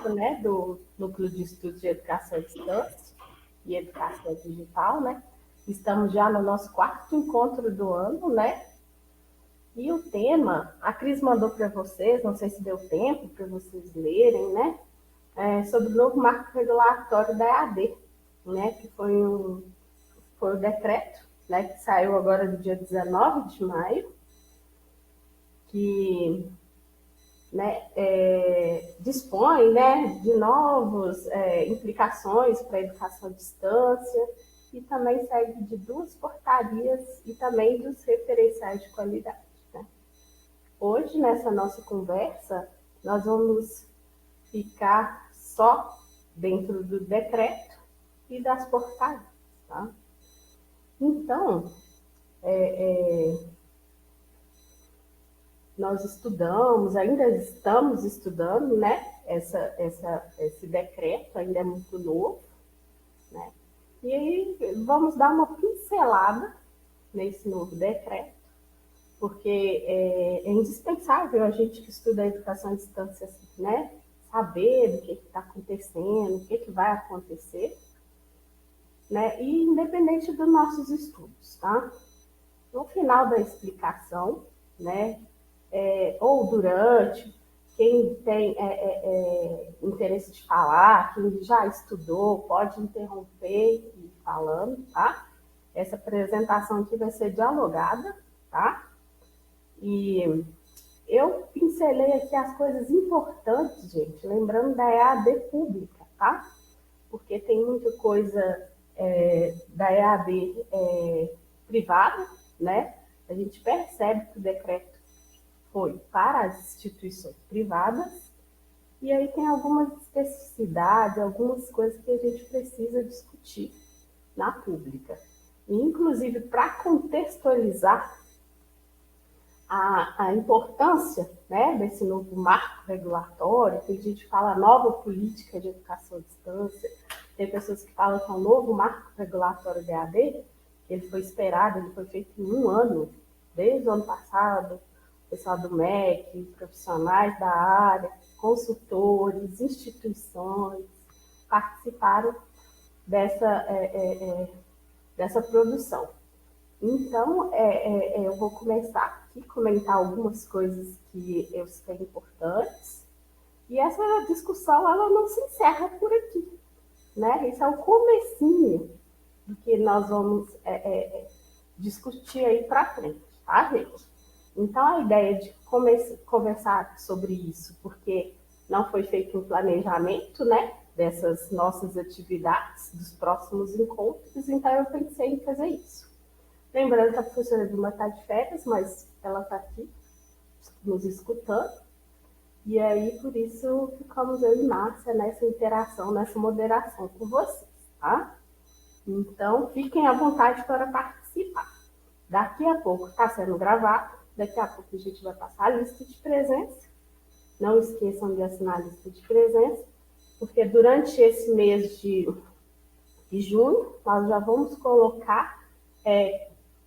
encontro, né, do Núcleo de Estudos de Educação à Distância e Educação Digital, né? Estamos já no nosso quarto encontro do ano, né? E o tema, a Cris mandou para vocês, não sei se deu tempo para vocês lerem, né? Sobre o novo marco regulatório da EAD, né? Que foi o decreto, né? Que saiu agora no dia 19 de maio, que, né, dispõe, né, de novas implicações para a educação à distância e também segue de duas portarias e também dos referenciais de qualidade. Né? Hoje, nessa nossa conversa, nós vamos ficar só dentro do decreto e das portarias. Tá? Então, nós estudamos, ainda estamos estudando, né? Esse decreto ainda é muito novo, né? E aí vamos dar uma pincelada nesse novo decreto, porque é indispensável a gente que estuda a educação à distância, né? Saber do que está acontecendo, o que vai acontecer, né? E independente dos nossos estudos, tá? No final da explicação, né? Ou durante, quem tem interesse de falar, quem já estudou, pode interromper e ir falando, tá? Essa apresentação aqui vai ser dialogada, tá? E eu pincelei aqui as coisas importantes, gente, lembrando da EAD pública, tá? Porque tem muita coisa da EAD privada, né? A gente percebe que o decreto foi para as instituições privadas, e aí tem algumas especificidades, algumas coisas que a gente precisa discutir na pública. E, inclusive, para contextualizar a importância, né, desse novo marco regulatório, que a gente fala nova política de educação à distância, tem pessoas que falam que é um novo marco regulatório da EAD, ele foi esperado, ele foi feito em um ano, desde o ano passado, o pessoal do MEC, profissionais da área, consultores, instituições, participaram dessa produção. Então, eu vou começar aqui a comentar algumas coisas que eu sei importantes, e essa discussão ela não se encerra por aqui, né? Esse é o comecinho do que nós vamos discutir aí para frente, tá, gente? Então, a ideia de conversar sobre isso, porque não foi feito um planejamento, né, dessas nossas atividades, dos próximos encontros, então eu pensei em fazer isso. Lembrando que a professora Vilma está de férias, mas ela está aqui nos escutando, e aí, por isso, ficamos eu e Márcia nessa interação, nessa moderação com vocês, tá? Então, fiquem à vontade para participar. Daqui a pouco está sendo gravado, daqui a pouco a gente vai passar a lista de presença. Não esqueçam de assinar a lista de presença, porque durante esse mês de junho, nós já vamos colocar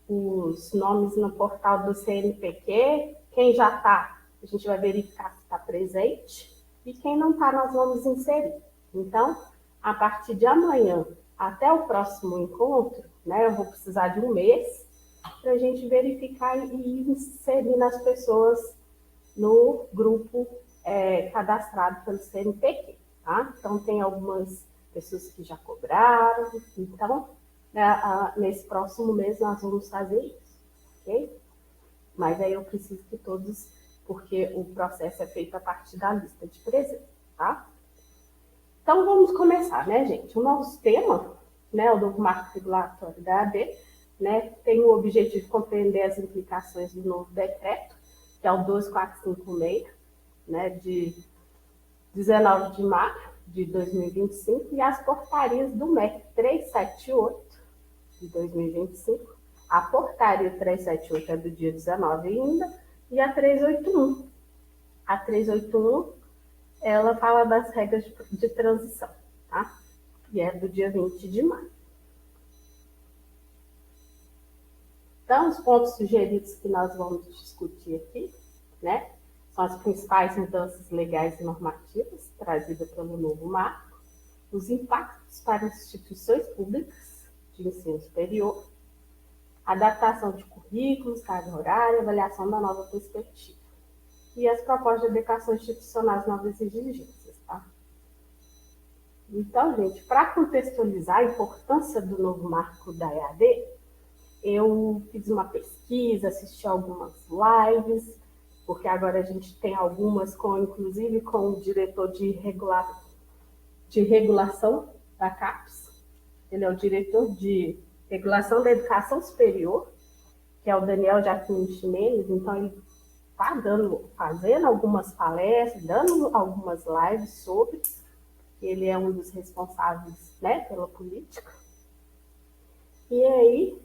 os nomes no portal do CNPq. Quem já está, a gente vai verificar se está presente, e quem não está, nós vamos inserir. Então, a partir de amanhã até o próximo encontro, né, eu vou precisar de um mês para a gente verificar e inserir as pessoas no grupo cadastrado pelo CNPq, tá? Então, tem algumas pessoas que já cobraram, então, nesse próximo mês nós vamos fazer isso, ok? Mas aí eu preciso que todos, porque o processo é feito a partir da lista de presença, tá? Então, vamos começar, né, gente? O nosso tema, né, o novo marco regulatório da EAD, né, tem o objetivo de compreender as implicações do novo decreto, que é o 12456, né, de 19 de março de 2025, e as portarias do MEC 378 de 2025. A portaria 378 é do dia 19 ainda, e a 381. A 381, ela fala das regras de transição, tá? E é do dia 20 de maio. Então, os pontos sugeridos que nós vamos discutir aqui, né, são as principais mudanças legais e normativas trazidas pelo novo marco, os impactos para instituições públicas de ensino superior, adaptação de currículos, carga horária, avaliação da nova perspectiva e as propostas de adequação institucional às novas exigências. Tá? Então, gente, para contextualizar a importância do novo marco da EAD, eu fiz uma pesquisa, assisti algumas lives, porque agora a gente tem algumas, inclusive com o diretor de regulação da CAPES, ele é o diretor de regulação da educação superior, que é o Daniel Jaquim Ximenes, então ele está fazendo algumas palestras, dando algumas lives sobre, ele é um dos responsáveis, né, pela política. E aí,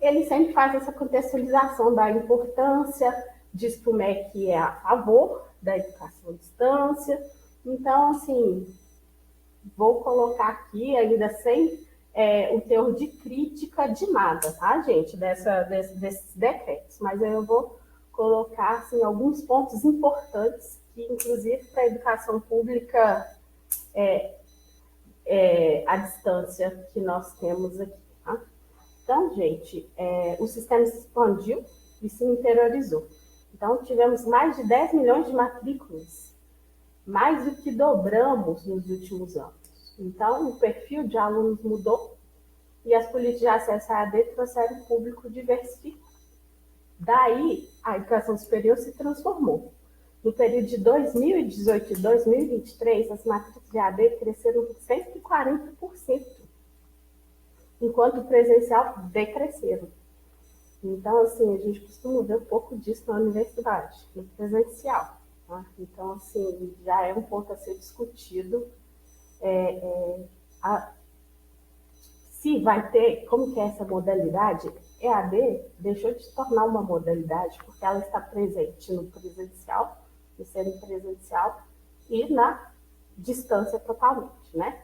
ele sempre faz essa contextualização da importância, diz que o MEC é a favor da educação à distância. Então, assim, vou colocar aqui, ainda sem o teor de crítica de nada, tá, gente, desses decretos. Mas eu vou colocar, assim, alguns pontos importantes que, inclusive, para a educação pública à distância que nós temos aqui, tá? Então, gente, o sistema se expandiu e se interiorizou. Então, tivemos mais de 10 milhões de matrículas, mais do que dobramos nos últimos anos. Então, o perfil de alunos mudou e as políticas de acesso à AD trouxeram público diversificado. Daí, a educação superior se transformou. No período de 2018 e 2023, as matrículas de AD cresceram 140%, enquanto o presencial decresceram. Então, assim, a gente costuma ver um pouco disso na universidade, no presencial. Tá? Então, assim, já é um ponto a ser discutido. Se vai ter, como que é essa modalidade? EAD deixou de se tornar uma modalidade, porque ela está presente no presencial, no semipresencial e na distância totalmente, né?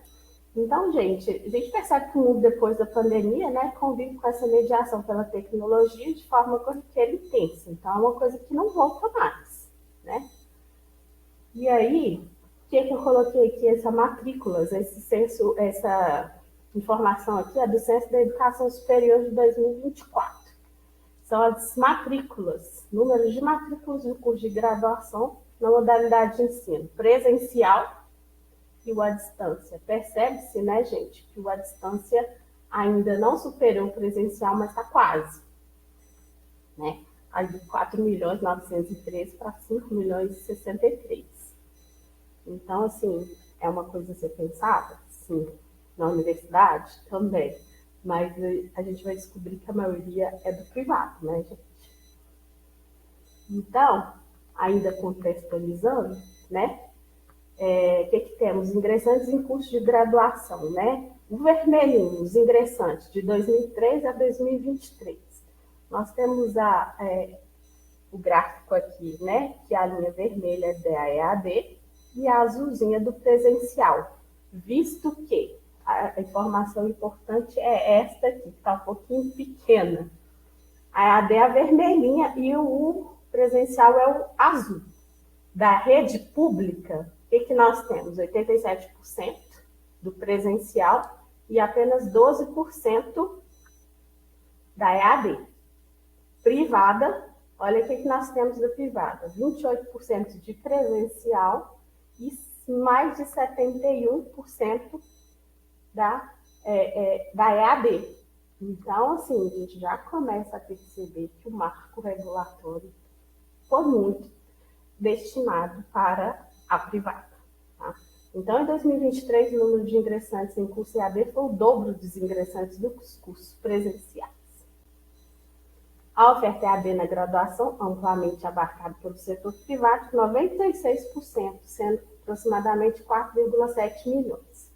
Então, gente, a gente percebe que o mundo depois da pandemia, né, convive com essa mediação pela tecnologia de forma corriqueira e intensa. Então, é uma coisa que não volta mais, né? E aí, o que eu coloquei aqui? Essa matrículas, essa informação aqui é do Censo da Educação Superior de 2024. São as matrículas, números de matrículas no curso de graduação na modalidade de ensino presencial e o à distância. Percebe-se, né, gente, que o à distância ainda não superou o presencial, mas está quase. Né? Aí de 4.913 para 5.063. Então, assim, é uma coisa a ser pensada? Sim. Na universidade? Também. Mas a gente vai descobrir que a maioria é do privado, né, gente? Então, ainda contextualizando, né? O que temos? Ingressantes em curso de graduação, né? O vermelhinho, os ingressantes de 2003 a 2023. Nós temos o gráfico aqui, né? Que a linha vermelha é da EAD e a azulzinha do presencial. Visto que a informação importante é esta aqui, que está um pouquinho pequena. A EAD é a vermelhinha e o presencial é o azul. Da rede pública, o que nós temos? 87% do presencial e apenas 12% da EAD. Privada, olha o que nós temos da privada. 28% de presencial e mais de 71% da EAD. Então, assim, a gente já começa a perceber que o marco regulatório foi muito destinado para a privada. Tá? Então, em 2023, o número de ingressantes em curso EAD foi o dobro dos ingressantes dos cursos presenciais. A oferta EAD na graduação, amplamente abarcada pelo setor privado, 96%, sendo aproximadamente 4,7 milhões.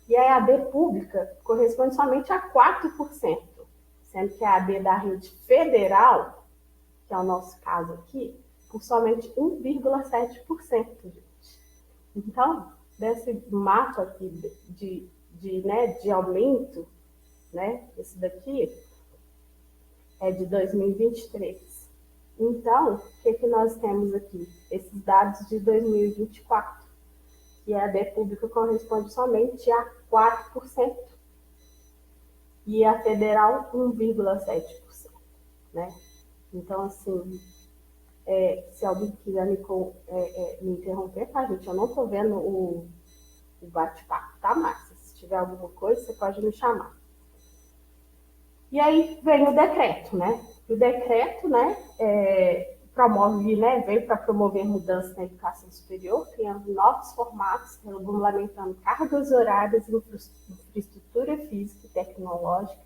E a EAD pública corresponde somente a 4%, sendo que a EAD da rede federal, que é o nosso caso aqui, por somente 1,7%, gente. Então, desse mapa aqui de aumento, né, esse daqui é de 2023. Então, o que nós temos aqui? Esses dados de 2024, que a EAD pública corresponde somente a 4%, e a federal 1,7%, né? Então, assim, se alguém quiser me interromper, tá, gente? Eu não estou vendo o bate-papo, tá, Márcia? Se tiver alguma coisa, você pode me chamar. E aí vem o decreto, né? O decreto, né, promove, né, veio para promover mudanças na educação superior, criando novos formatos, regulamentando cargas horárias, infraestrutura física e tecnológica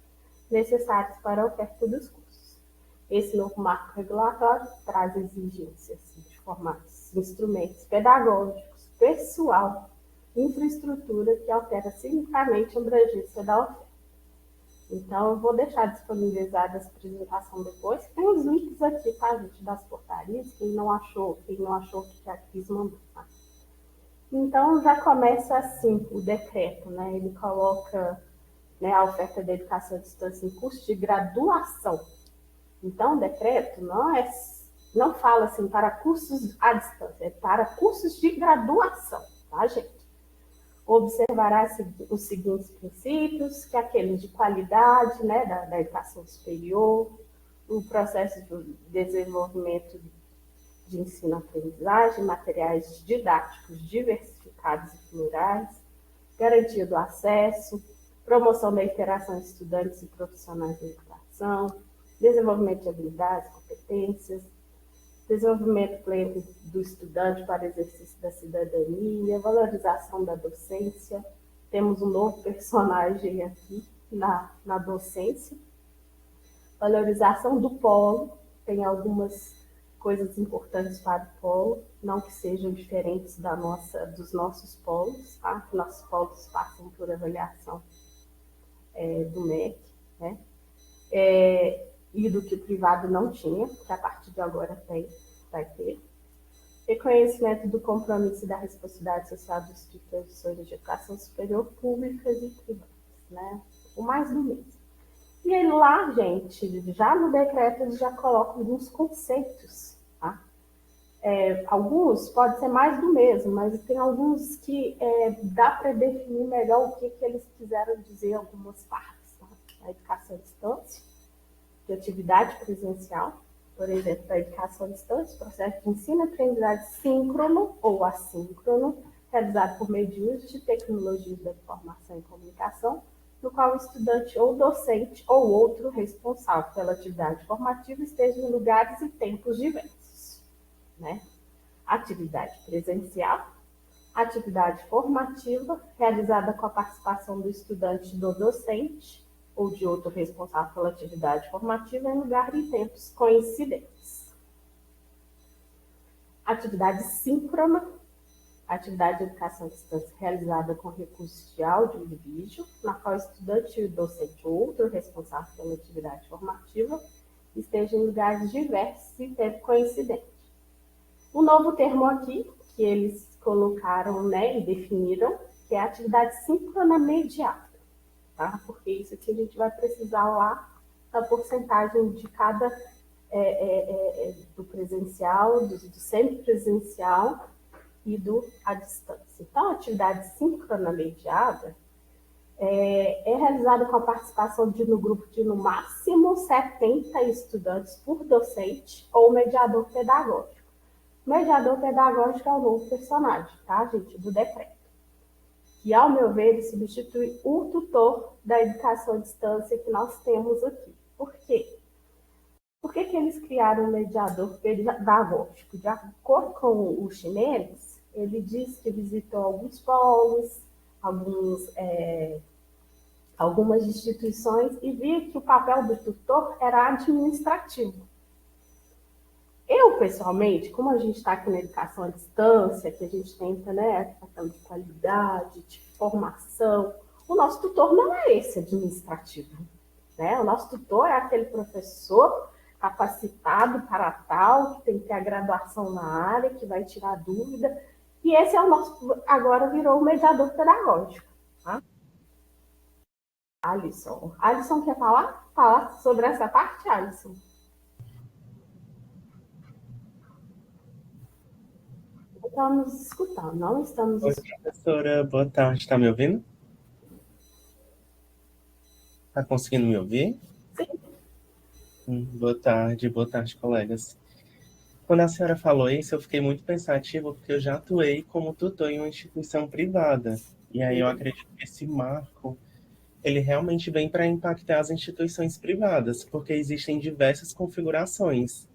necessários para a oferta dos cursos. Esse novo marco regulatório traz exigências de formatos, instrumentos pedagógicos, pessoal, infraestrutura que altera significativamente a abrangência da oferta. Então, eu vou deixar disponibilizada essa apresentação depois. Tem os links aqui, tá, gente, das portarias. Quem não achou que já quis mandar. Tá? Então, já começa assim o decreto, né? Ele coloca, né, a oferta de educação à distância em curso de graduação. Então, o decreto não fala assim para cursos à distância, é para cursos de graduação, tá, gente? Observará os seguintes princípios, que é aqueles de qualidade, né, da educação superior, o processo de desenvolvimento de ensino-aprendizagem, materiais didáticos diversificados e plurais, garantia do acesso, promoção da interação entre estudantes e profissionais da educação, desenvolvimento de habilidades, competências, desenvolvimento pleno do estudante para exercício da cidadania, valorização da docência. Temos um novo personagem aqui na docência. Valorização do polo, tem algumas coisas importantes para o polo, não que sejam diferentes dos nossos polos, tá? Nossos polos passam por avaliação do MEC, né? E do que o privado não tinha, que a partir de agora vai ter. Reconhecimento do compromisso e da responsabilidade social das instituições de educação superior públicas e privadas, né? O mais do mesmo. E aí lá, gente, já no decreto eles já colocam alguns conceitos, tá? Alguns pode ser mais do mesmo, mas tem alguns que dá para definir melhor o que eles quiseram dizer em algumas partes, tá? A educação à distância, de atividade presencial, por exemplo, da educação à distância, processo de ensino e aprendizagem síncrono ou assíncrono, realizado por meio de uso de tecnologias da informação e comunicação, no qual o estudante ou docente ou outro responsável pela atividade formativa esteja em lugares e tempos diversos, né? Atividade presencial, atividade formativa, realizada com a participação do estudante e do docente, ou de outro responsável pela atividade formativa em lugar e tempos coincidentes. Atividade síncrona, atividade de educação à distância realizada com recursos de áudio e vídeo, na qual o estudante e o docente ou outro responsável pela atividade formativa estejam em lugares diversos e tempo coincidente. O novo termo aqui, que eles colocaram, né, e definiram, que é a atividade síncrona mediada. Tá? Porque isso aqui a gente vai precisar lá da porcentagem de cada do presencial, do semipresencial e do à distância. Então, a atividade síncrona mediada é realizada com a participação no grupo de no máximo 70 estudantes por docente ou mediador pedagógico. O mediador pedagógico é o novo personagem, tá, gente, do decreto. Que, ao meu ver, ele substitui o tutor da educação à distância que nós temos aqui. Por quê? Por que eles criaram um mediador pedagógico? De acordo com o Ximenes, ele diz que visitou alguns polos, algumas instituições e via que o papel do tutor era administrativo. Eu, pessoalmente, como a gente está aqui na educação à distância, que a gente tenta, né, a questão de qualidade, de formação, o nosso tutor não é esse administrativo, né? O nosso tutor é aquele professor capacitado para tal, que tem que ter a graduação na área, que vai tirar dúvida, e esse é o nosso, agora virou o mediador pedagógico, tá? Alisson quer falar sobre essa parte, Alisson? estamos escutando, não estamos Oi, escutando. professora, boa tarde. Está me ouvindo? Está conseguindo me ouvir? Sim, Boa tarde, colegas. Quando a senhora falou isso, eu fiquei muito pensativo, porque eu já atuei como tutor em uma instituição privada. E aí eu acredito que esse marco, ele realmente vem para impactar as instituições privadas, porque existem diversas configurações.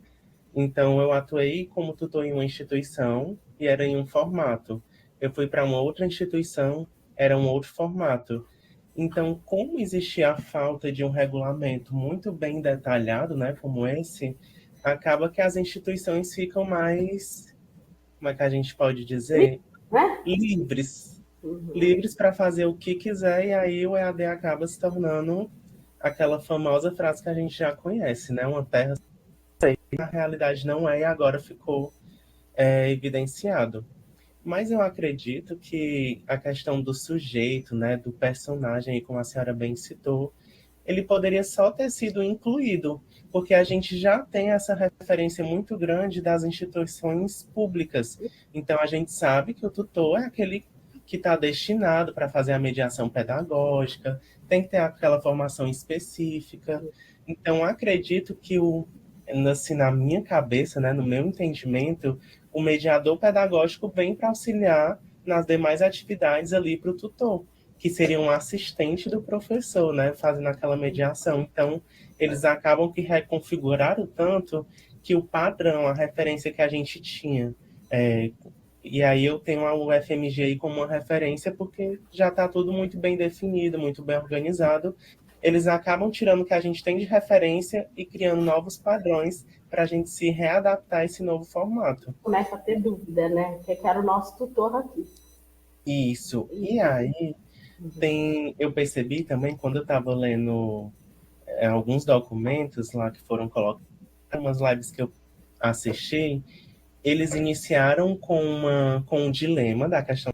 Então, eu atuei como tutor em uma instituição e era em um formato. Eu fui para uma outra instituição, era um outro formato. Então, como existia a falta de um regulamento muito bem detalhado, né, como esse, acaba que as instituições ficam mais, como é que a gente pode dizer, né? livres, Uhum. livres para fazer o que quiser, e aí o EAD acaba se tornando aquela famosa frase que a gente já conhece, né, uma terra que na realidade não é, e agora ficou evidenciado. Mas eu acredito que a questão do sujeito, né, do personagem, como a senhora bem citou, ele poderia só ter sido incluído, porque a gente já tem essa referência muito grande das instituições públicas. Então a gente sabe que o tutor é aquele que está destinado para fazer a mediação pedagógica, tem que ter aquela formação específica. Então acredito que assim, na minha cabeça, né, no meu entendimento, o mediador pedagógico vem para auxiliar nas demais atividades ali para o tutor, que seria um assistente do professor, né, fazendo aquela mediação. Então, eles acabam que reconfiguraram tanto que o padrão, a referência que a gente tinha, é, e aí eu tenho a UFMG aí como uma referência porque já está tudo muito bem definido, muito bem organizado. Eles acabam tirando o que a gente tem de referência e criando novos padrões para a gente se readaptar a esse novo formato. Começa a ter dúvida, né? Que era o nosso tutor aqui. Isso. E E, aí eu percebi também quando eu estava lendo alguns documentos lá que foram colocados, umas lives que eu assisti, eles iniciaram com um dilema da questão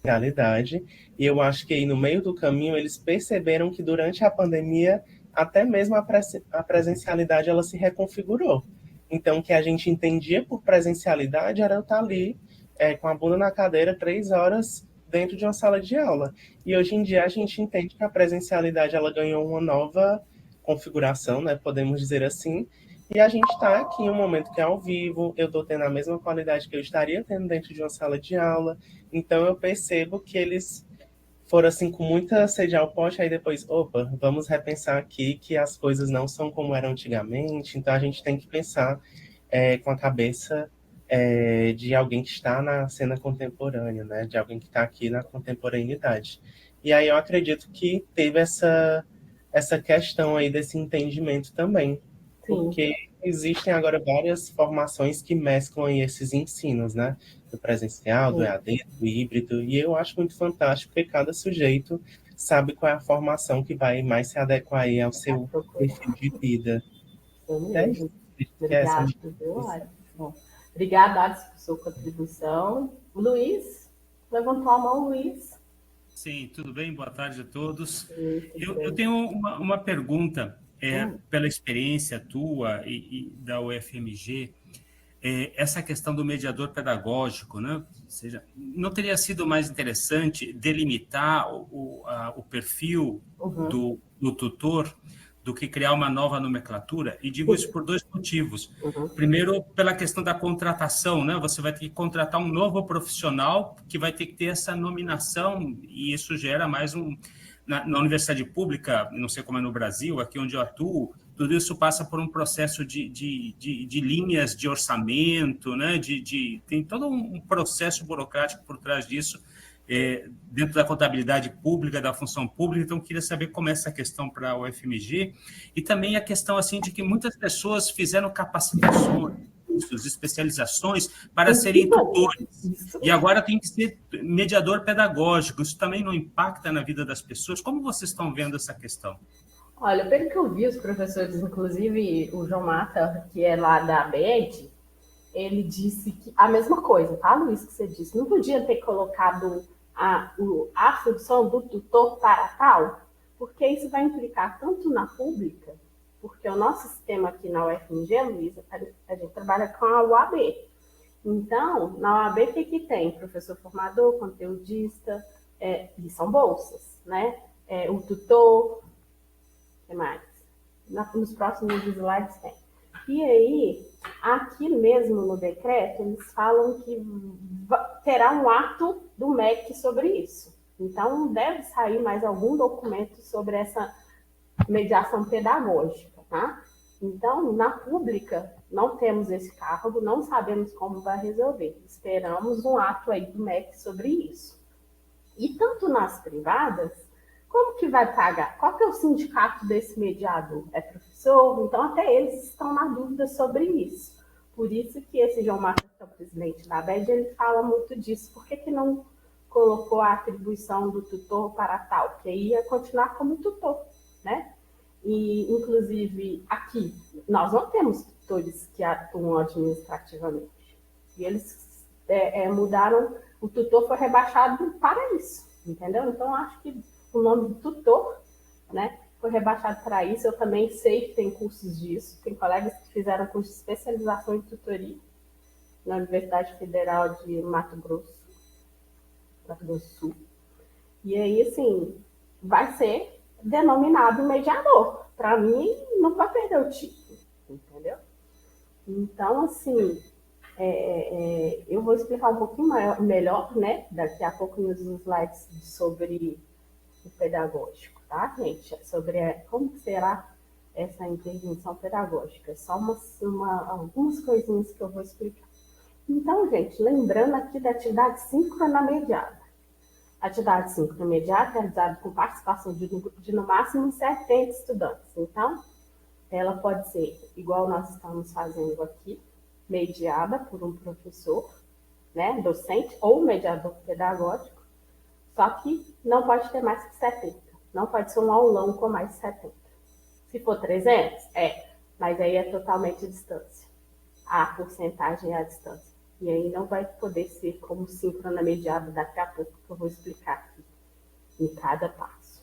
da realidade, e eu acho que aí no meio do caminho eles perceberam que durante a pandemia até mesmo a presencialidade ela se reconfigurou. Então, o que a gente entendia por presencialidade era eu estar ali com a bunda na cadeira 3 horas dentro de uma sala de aula. E hoje em dia a gente entende que a presencialidade ela ganhou uma nova configuração, né? Podemos dizer assim. E a gente está aqui em um momento que é ao vivo, eu estou tendo a mesma qualidade que eu estaria tendo dentro de uma sala de aula. Então eu percebo que eles foram assim com muita sede ao pote, aí depois, opa, vamos repensar aqui que as coisas não são como eram antigamente, então a gente tem que pensar com a cabeça de alguém que está na cena contemporânea, né? De alguém que está aqui na contemporaneidade. E aí eu acredito que teve essa questão aí desse entendimento também, sim, porque existem agora várias formações que mesclam aí esses ensinos, né? Do presencial, do sim. EAD, do híbrido, e eu acho muito fantástico porque cada sujeito sabe qual é a formação que vai mais se adequar aí ao Vai seu perfil procurar. de vida. Isso É isso mesmo. que é essa Obrigada, minha viu, cabeça. Alisson? Obrigada, Alisson, por sua contribuição. Luiz, levantou a mão, Luiz. Sim, tudo bem? Boa tarde a todos. Sim, tudo Eu bem. tenho uma pergunta, Hum, pela experiência tua e da UFMG, essa questão do mediador pedagógico, né? Ou seja, não teria sido mais interessante delimitar o perfil uhum, do tutor do que criar uma nova nomenclatura? E digo isso sim, por dois motivos. uhum. Primeiro, pela questão da contratação, né? Você vai ter que contratar um novo profissional que vai ter que ter essa nominação, e isso gera mais um. Na universidade pública, não sei como é no Brasil, aqui onde eu atuo, tudo isso passa por um processo de linhas de orçamento, né? Tem todo um processo burocrático por trás disso, dentro da contabilidade pública, da função pública. Então, eu queria saber como é essa questão para a UFMG, e também a questão assim de que muitas pessoas fizeram capacitações, cursos, especializações para serem Então, tutores, isso. e agora tem que ser mediador pedagógico. Isso também não impacta na vida das pessoas? Como vocês estão vendo essa questão? Olha, pelo que eu vi, os professores, inclusive o João Mata, que é lá da ABED, ele disse que a mesma coisa, tá, Luiz, que você disse. Não podia ter colocado a função do tutor para tal, porque isso vai implicar tanto na pública, porque o nosso sistema aqui na UFMG, Luiz, a gente trabalha com a UAB. Então, na OAB, o que tem? Professor formador, conteudista, e são bolsas, né? O tutor, o que mais? Nos próximos slides tem. E aí, aqui mesmo no decreto, eles falam que terá um ato do MEC sobre isso. Então, deve sair mais algum documento sobre essa mediação pedagógica, tá? Então, na pública, não temos esse cargo, não sabemos como vai resolver. Esperamos um ato aí do MEC sobre isso. E tanto nas privadas, como que vai pagar? Qual que é o sindicato desse mediador? É professor? Então, até eles estão na dúvida sobre isso. Por isso que esse João Marcos, que é o presidente da ABED, ele fala muito disso. Por que não colocou a atribuição do tutor para tal? Porque aí ia continuar como tutor, né? E, inclusive, aqui, nós não temos tutores que atuam administrativamente. E eles mudaram, o tutor foi rebaixado para isso, entendeu? Então, acho que o nome de tutor, né, foi rebaixado para isso. Eu também sei que tem cursos disso, tem colegas que fizeram curso de especialização em tutoria na Universidade Federal de Mato Grosso do Sul. E aí, assim, vai ser denominado mediador. Para mim, não vai perder o título, entendeu? Então, assim, eu vou explicar um pouquinho melhor, né, daqui a pouco nos slides sobre o pedagógico, tá, gente? Sobre como será essa intervenção pedagógica. Só algumas coisinhas que eu vou explicar. Então, gente, lembrando aqui da atividade síncrona mediada. A atividade síncrona mediada é realizada com participação de no máximo 70 estudantes. Então, ela pode ser, igual nós estamos fazendo aqui, mediada por um professor, né, docente ou mediador pedagógico, só que não pode ter mais que 70. Não pode ser um aulão com mais de 70. Se for 300, mas aí é totalmente a distância. A porcentagem é a distância. E aí não vai poder ser como síncrona mediada daqui a pouco, que eu vou explicar aqui em cada passo.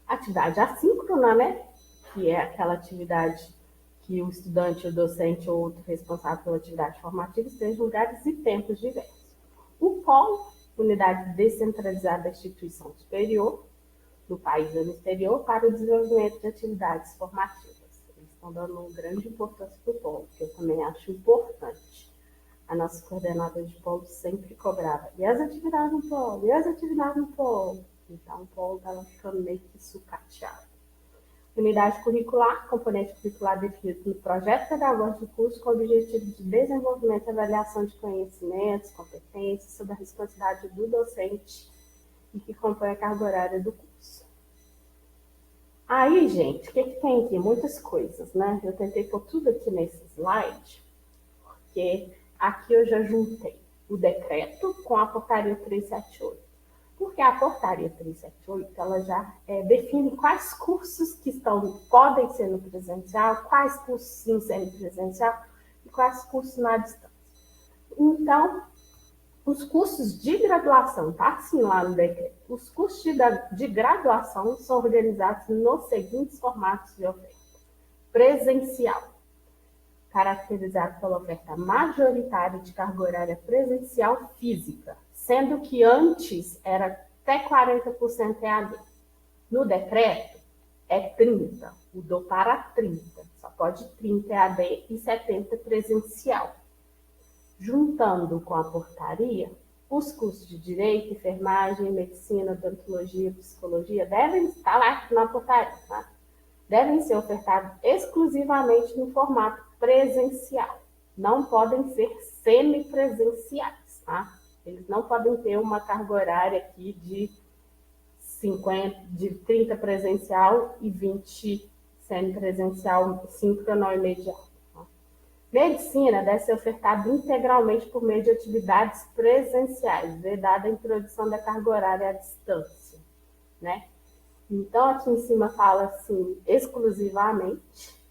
Atividade assíncrona, né? Que é aquela atividade que o estudante, o docente ou outro responsável pela atividade formativa esteja em lugares e tempos diversos. O POL, Unidade Descentralizada da Instituição Superior, no país ou no exterior, para o desenvolvimento de atividades formativas. Eles estão dando uma grande importância para o POL, que eu também acho importante. A nossa coordenadora de polo sempre cobrava. E as atividades no polo? E as atividades no polo? Então, o polo estava ficando meio que sucateado. Unidade curricular, componente curricular definido no projeto pedagógico do curso com o objetivo de desenvolvimento e avaliação de conhecimentos, competências, sob a responsabilidade do docente e que compõe a carga horária do curso. Aí, gente, o que tem aqui? Muitas coisas, né? Eu tentei pôr tudo aqui nesse slide, porque aqui eu já juntei o decreto com a portaria 378. Porque a portaria 378, ela já define quais cursos que podem ser no presencial, quais cursos sim semipresencial e quais cursos na distância. Então, os cursos de graduação, tá assim lá no decreto, os cursos de graduação são organizados nos seguintes formatos de oferta. Presencial, caracterizado pela oferta majoritária de carga horária presencial física, sendo que antes era até 40% EAD. No decreto, é 30%, mudou para 30%, só pode 30% EAD e 70% presencial. Juntando com a portaria, os cursos de Direito, Enfermagem, Medicina, Odontologia, Psicologia devem estar lá na portaria, tá? Devem ser ofertados exclusivamente no formato presencial. Não podem ser semipresenciais, tá? Eles não podem ter uma carga horária aqui de 30 presencial e 20 semipresencial, síncrono e imediato. Tá? Medicina deve ser ofertada integralmente por meio de atividades presenciais, vedada a introdução da carga horária à distância, né? Então, aqui em cima fala assim, exclusivamente,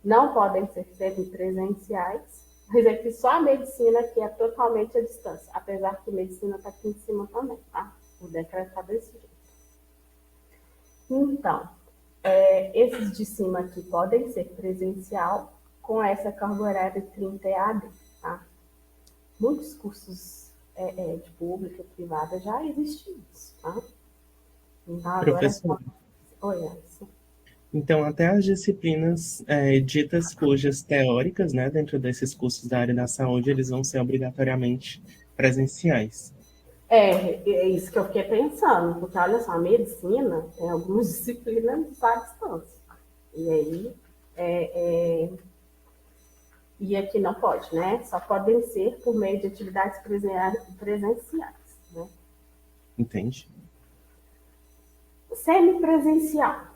não podem ser semipresenciais, mas aqui só a medicina que é totalmente à distância, apesar que a medicina está aqui em cima também, tá? O decreto está desse jeito. Então, esses de cima aqui podem ser presencial com essa carga horária 30 EAD, tá? muitos cursos de pública e privada já existe isso, tá? Então, agora... Professor, Oi, Alisson. então até as disciplinas ditas cujas teóricas, né, dentro desses cursos da área da saúde, eles vão ser obrigatoriamente presenciais. É isso que eu fiquei pensando, porque olha só, a medicina tem algumas disciplinas à distância. E aí, e aqui não pode, né? Só podem ser por meio de atividades presenciais, né? Entende? Semipresencial.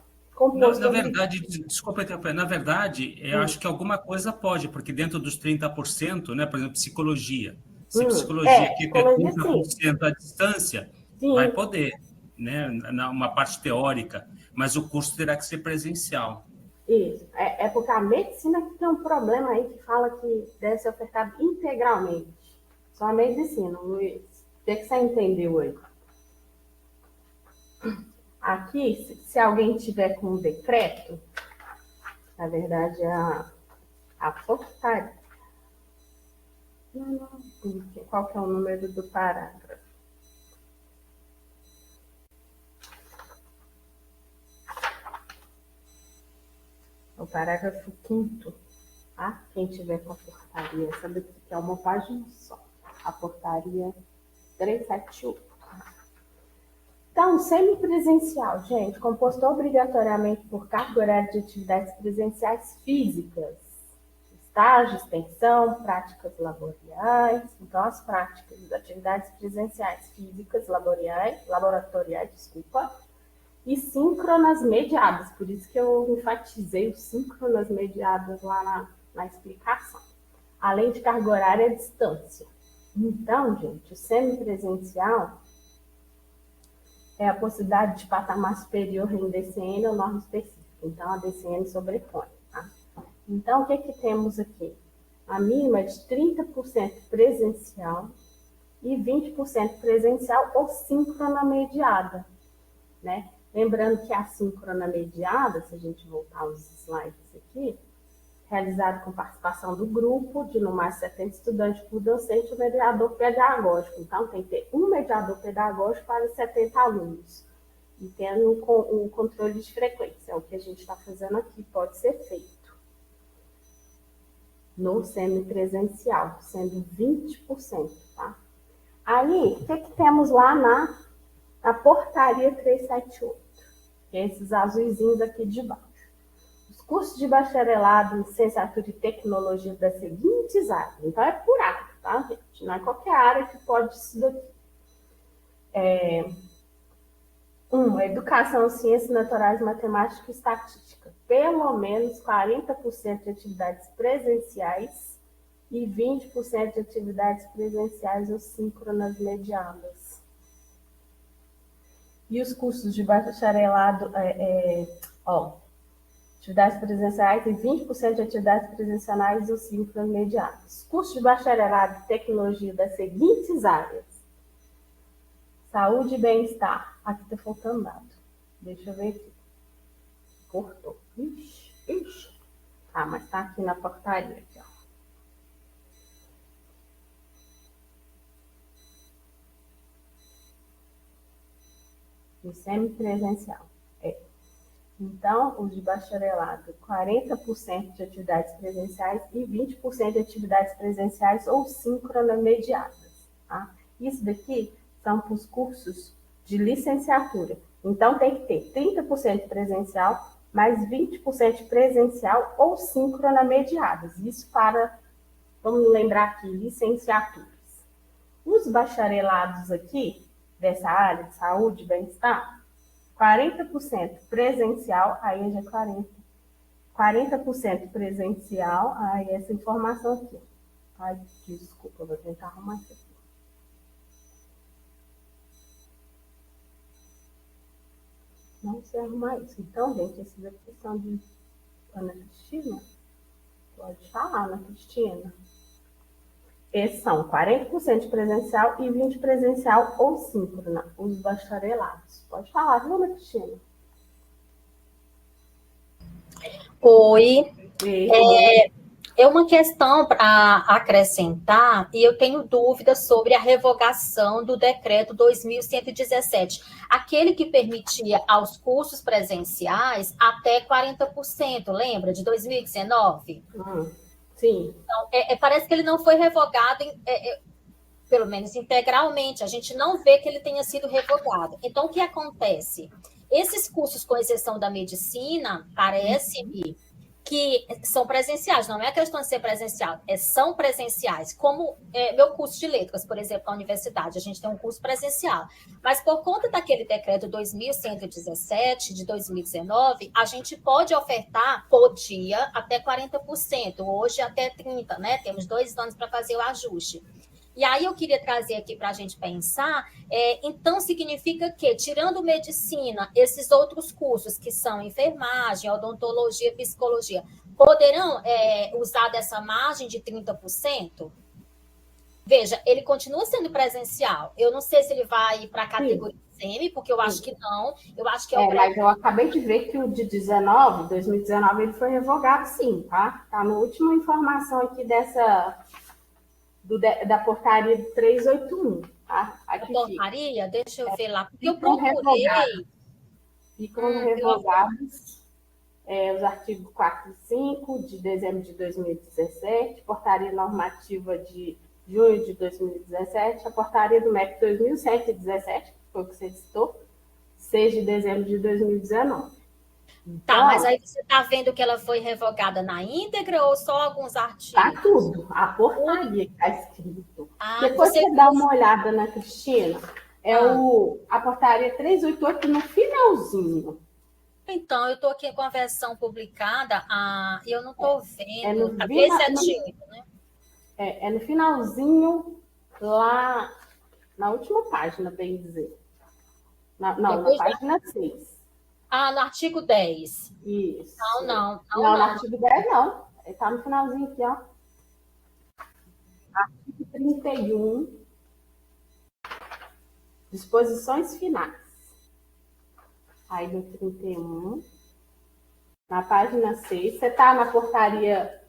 Na verdade, desculpa interromper, na verdade, eu acho que alguma coisa pode, porque dentro dos 30%, né, por exemplo, psicologia. Se psicologia aqui é psicologia, sim. 30% à distância, vai Sim. poder, né, uma parte teórica, mas o curso terá que ser presencial. Isso. É porque a medicina tem um problema aí que fala que deve ser ofertado integralmente. Só a medicina, Luiz. O que você entendeu aí? Aqui, se alguém tiver com um decreto, na verdade, a portaria. Qual que é o número do parágrafo? O parágrafo 5º, tá? Quem tiver com a portaria, sabe que é uma página só. A portaria 378. Então, semipresencial, gente, composto obrigatoriamente por carga horária de atividades presenciais físicas, estágio, extensão, práticas laboratoriais. Então, as práticas das atividades presenciais físicas, laboratoriais, e síncronas mediadas. Por isso que eu enfatizei o síncronas mediadas lá na explicação. Além de carga horária à distância. Então, gente, o semipresencial é a possibilidade de patamar superior em DCN ou norma específica. Então, a DCN sobrepõe. Tá? Então, o que temos aqui? A mínima de 30% presencial e 20% presencial ou síncrona mediada. Né? Lembrando que a síncrona mediada, se a gente voltar aos slides aqui, realizado com participação do grupo, de no mais 70 estudantes por docente, o mediador pedagógico. Então, tem que ter um mediador pedagógico para 70 alunos. E tendo um controle de frequência. É o que a gente está fazendo aqui, pode ser feito. No semipresencial, sendo 20%, tá? Aí, o que temos lá na portaria 378? Que é esses azuizinhos aqui de baixo. Cursos de bacharelado em licenciatura e tecnologia das seguintes áreas. Então, é por área, tá, gente? Não é qualquer área que pode isso daqui. Educação, ciências naturais, matemática e estatística. Pelo menos 40% de atividades presenciais e 20% de atividades presenciais ou síncronas mediadas. E os cursos de bacharelado, atividades presenciais e 20% de atividades presenciais ou síncronas mediadas. Curso de bacharelado em tecnologia das seguintes áreas. Saúde e bem-estar. Aqui está faltando dado. Deixa eu ver aqui. Cortou. Ixi. Tá, mas está aqui na portaria. Aqui, ó. E semipresencial. Então, os de bacharelado, 40% de atividades presenciais e 20% de atividades presenciais ou síncronas mediadas. Tá? Isso daqui são para os cursos de licenciatura. Então, tem que ter 30% presencial, mais 20% presencial ou síncronas mediadas. Isso para, vamos lembrar aqui, licenciaturas. Os bacharelados aqui, dessa área de saúde e bem-estar, 40% presencial, aí já é 40% presencial, aí essa informação aqui. Ai, desculpa, eu vou tentar arrumar isso aqui. Não sei arrumar isso. Então, gente, esses aqui são de Ana Cristina. Pode falar, Ana Cristina. Esses são 40% presencial e 20% presencial ou síncrona, os bacharelados. Pode falar, viu, Ana Cristina? Oi. É uma questão para acrescentar, e eu tenho dúvidas sobre a revogação do decreto 2117, aquele que permitia aos cursos presenciais até 40%, lembra, de 2019? Sim. Então, parece que ele não foi revogado, pelo menos integralmente, a gente não vê que ele tenha sido revogado. Então, o que acontece? Esses cursos, com exceção da medicina, parece-me que são presenciais, não é questão de ser presencial, são presenciais, como meu curso de letras, por exemplo, na universidade, a gente tem um curso presencial, mas por conta daquele decreto 2117 de 2019, a gente pode ofertar por dia até 40%, hoje até 30%, né? Temos 2 anos para fazer o ajuste. E aí eu queria trazer aqui para a gente pensar, então significa que, tirando medicina, esses outros cursos que são enfermagem, odontologia, psicologia, poderão usar dessa margem de 30%? Veja, ele continua sendo presencial. Eu não sei se ele vai para a categoria SEMI, porque eu acho que não. Eu acho que mas eu acabei de ver que o de 2019, ele foi revogado, sim, tá? Tá na última informação aqui da portaria 381, tá? Aqui a portaria, deixa eu ver lá, porque eu procurei. Ficam revogados os artigos 4 e 5 de dezembro de 2017, portaria normativa de junho de 2017, a portaria do MEC 2117, que foi o que você citou, 6 de dezembro de 2019. Tá, mas aí você está vendo que ela foi revogada na íntegra ou só alguns artigos? Tá tudo, a portaria que está escrito. Depois você dá uma olhada na Cristina, a portaria 388 no finalzinho. Então, eu estou aqui com a versão publicada, e eu não estou vendo. A 378, né? É no finalzinho, lá na última página, bem dizer. Na página 6. No artigo 10. Isso. Não, no artigo 10 não. Está no finalzinho aqui, ó. Artigo 31. Disposições finais. Aí no 31. Na página 6. Você está na portaria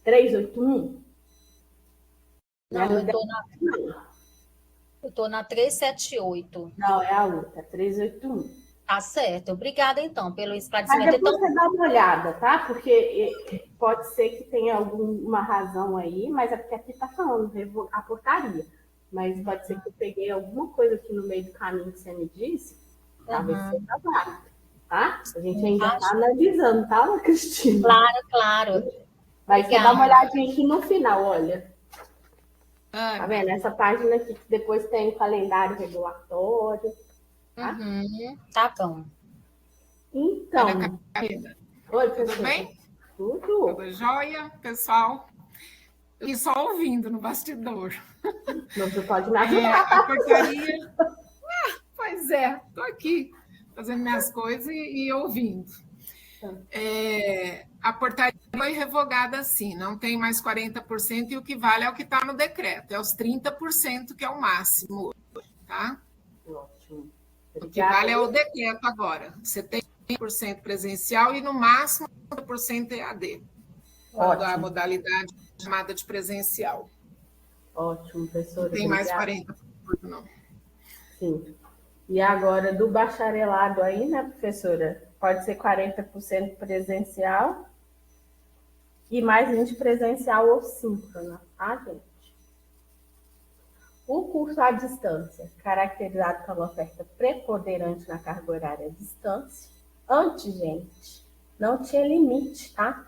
381? Não, eu estou na 378. Não, é a outra, 381. Tá certo. Obrigada, então, pelo esclarecimento. Mas depois você dá uma olhada, tá? Porque pode ser que tenha alguma razão aí, mas é porque aqui está falando a portaria. Mas pode ser que eu peguei alguma coisa aqui no meio do caminho que você me disse, talvez seja válido, tá? A gente ainda está analisando, tá, Ana Cristina? Claro. Mas você dá uma olhadinha aqui no final, olha. Tá vendo? Essa página aqui que depois tem o calendário regulatório. Tá bom. Então. Oi, tudo bem? Tudo jóia, pessoal? E só ouvindo no bastidor. Não pode me ajudar. A portaria. Pois é, estou aqui fazendo minhas coisas e ouvindo. A portaria foi revogada assim, não tem mais 40%, e o que vale é o que está no decreto, é os 30% que é o máximo, tá? Ótimo. O que vale é o decreto agora. 70% presencial e, no máximo, 30% EAD. Ótimo. A modalidade chamada de presencial. Ótimo, professora. Não tem mais 40%, não. Sim. E agora, do bacharelado aí, né, professora? Pode ser 40% presencial e mais 20% presencial ou síncrona, tá, gente? O curso à distância, caracterizado pela oferta preponderante na carga horária à distância. Antes, gente, não tinha limite, tá?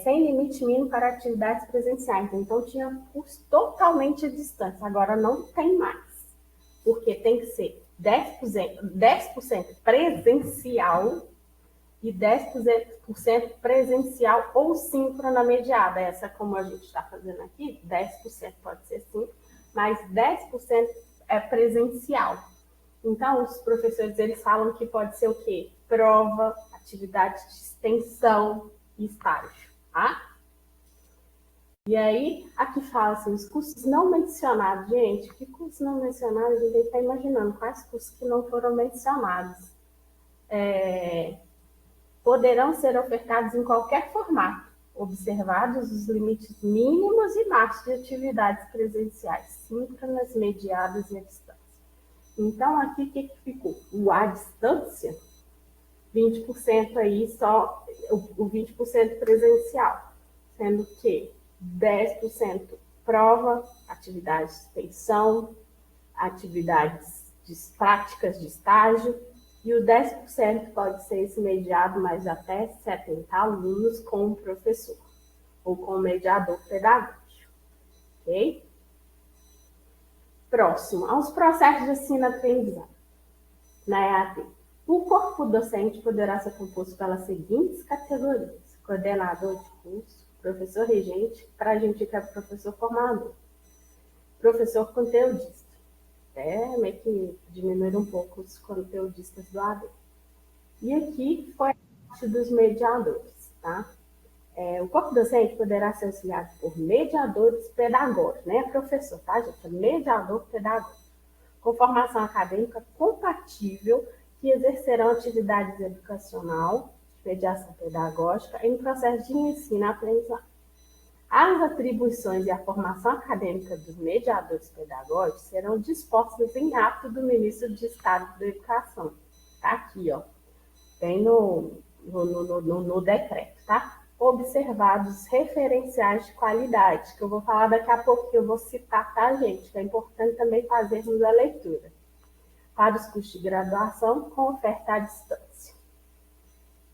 Sem limite mínimo para atividades presenciais. Então, tinha curso totalmente à distância. Agora, não tem mais. Porque tem que ser 10% presencial e 10% presencial ou síncrona mediada. Essa, como a gente está fazendo aqui, 10% pode ser síncrona, mas 10% é presencial. Então, os professores, eles falam que pode ser o quê? Prova, atividade de extensão e estágio, tá? E aí, aqui fala assim, os cursos não mencionados. Gente, que cursos não mencionados? A gente está imaginando quais cursos que não foram mencionados. Poderão ser ofertados em qualquer formato, observados os limites mínimos e máximos de atividades presenciais, síncronas, mediadas e à distância. Então, aqui, o que ficou? O à distância, 20% aí só, o 20% presencial, sendo que 10% prova, atividades de extensão, atividades práticas de estágio, e o 10% pode ser esse mediado, mas até 70 alunos com o professor, ou com o mediador pedagógico, ok? Próximo, aos processos de ensino-aprendizagem. Na EAD, o corpo docente poderá ser composto pelas seguintes categorias: coordenador de curso, professor regente, para a gente que é professor formador, professor conteudista, até meio que diminuir um pouco os conteudistas do AD. E aqui foi a parte dos mediadores, tá? O corpo docente poderá ser auxiliado por mediadores pedagógicos, não é professor, tá, gente? É mediador pedagógico, com formação acadêmica compatível, que exercerão atividades educacional, mediação pedagógica, em processo de ensino e aprendizagem. As atribuições e a formação acadêmica dos mediadores pedagógicos serão dispostas em ato do Ministro de Estado da Educação. Tá aqui, ó. Tem no decreto, tá? Observados referenciais de qualidade, que eu vou falar daqui a pouco, que eu vou citar, tá, gente? Que é importante também fazermos a leitura. Para os cursos de graduação com oferta à distância.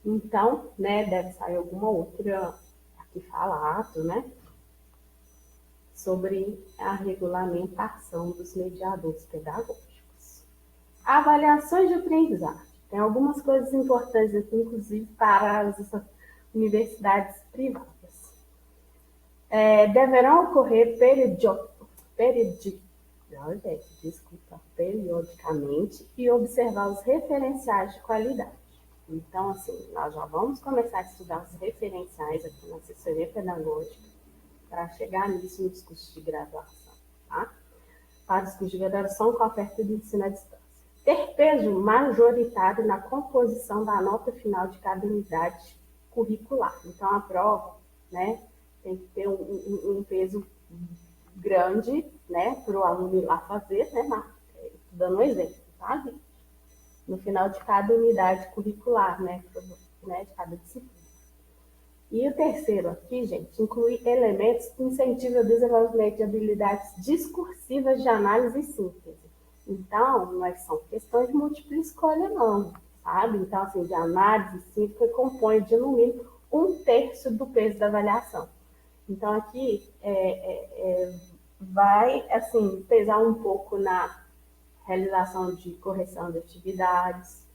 Então, né, deve sair alguma outra, aqui fala ato, né, sobre a regulamentação dos mediadores pedagógicos. Avaliações de aprendizagem. Tem algumas coisas importantes aqui, inclusive para as universidades privadas. Deverão ocorrer periodicamente e observar os referenciais de qualidade. Então, assim, nós já vamos começar a estudar os referenciais aqui na assessoria pedagógica para chegar nisso nos cursos de graduação, tá? Para os cursos de graduação com a oferta de ensino à distância. Ter peso majoritário na composição da nota final de cada unidade curricular. Então, a prova, né, tem que ter um peso grande, né, para o aluno ir lá fazer, né, dando um exemplo, tá, gente? No final de cada unidade curricular, né, de cada disciplina. E o terceiro aqui, gente, inclui elementos que incentivam o desenvolvimento de habilidades discursivas de análise e síntese. Então, não são questões de múltipla escolha, não, sabe? Então, assim, de análise e síntese que compõe, de no mínimo, 1/3 do peso da avaliação. Então, aqui vai, assim, pesar um pouco na realização de correção de atividades,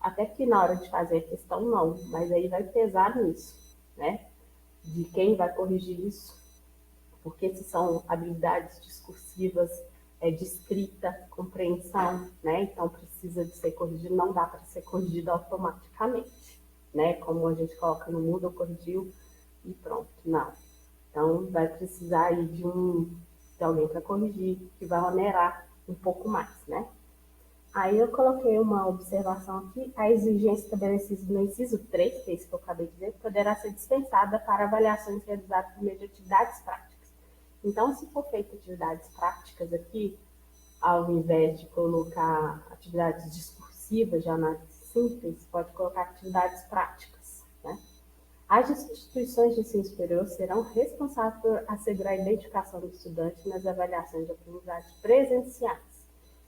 até que na hora de fazer a questão não, mas aí vai pesar nisso, né? De quem vai corrigir isso, porque se são habilidades discursivas, de escrita, compreensão, né? Então precisa de ser corrigido, não dá para ser corrigido automaticamente, né? Como a gente coloca no Moodle, corrigiu e pronto, não. Então vai precisar aí de alguém para corrigir, que vai onerar um pouco mais, né? Aí eu coloquei uma observação aqui: a exigência estabelecida no inciso 3, que é isso que eu acabei de dizer, poderá ser dispensada para avaliações realizadas por meio de atividades práticas. Então, se for feita atividades práticas aqui, ao invés de colocar atividades discursivas de análise simples, pode colocar atividades práticas, né? As instituições de ensino superior serão responsáveis por assegurar a identificação do estudante nas avaliações de aprendizagem presenciais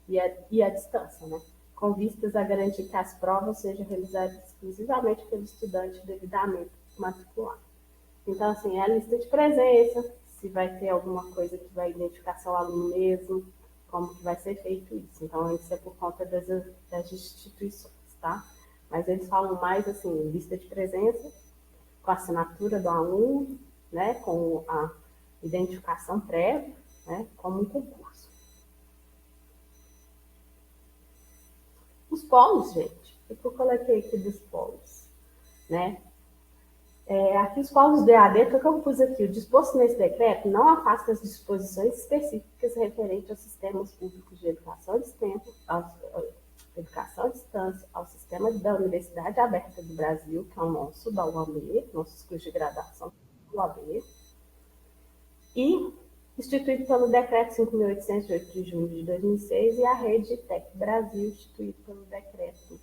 e à distância, né? Com vistas a garantir que as provas sejam realizadas exclusivamente pelo estudante devidamente matriculado. Então, assim, é a lista de presença, se vai ter alguma coisa que vai identificar seu aluno mesmo, como que vai ser feito isso. Então, isso é por conta das instituições, tá? Mas eles falam mais, assim, lista de presença, com a assinatura do aluno, né, com a identificação prévia, né, como um concurso. Os polos, gente, o que eu coloquei aqui dos polos, né? Aqui os polos do EAD, o que eu pus aqui? O disposto nesse decreto não afasta as disposições específicas referentes aos sistemas públicos de educação à distância, ao sistema sistema da Universidade Aberta do Brasil, que é o nosso, da UAB, nossos cursos de graduação da UAB, e instituído pelo Decreto 5.808 de junho de 2006, e a Rede Tec Brasil, instituído pelo Decreto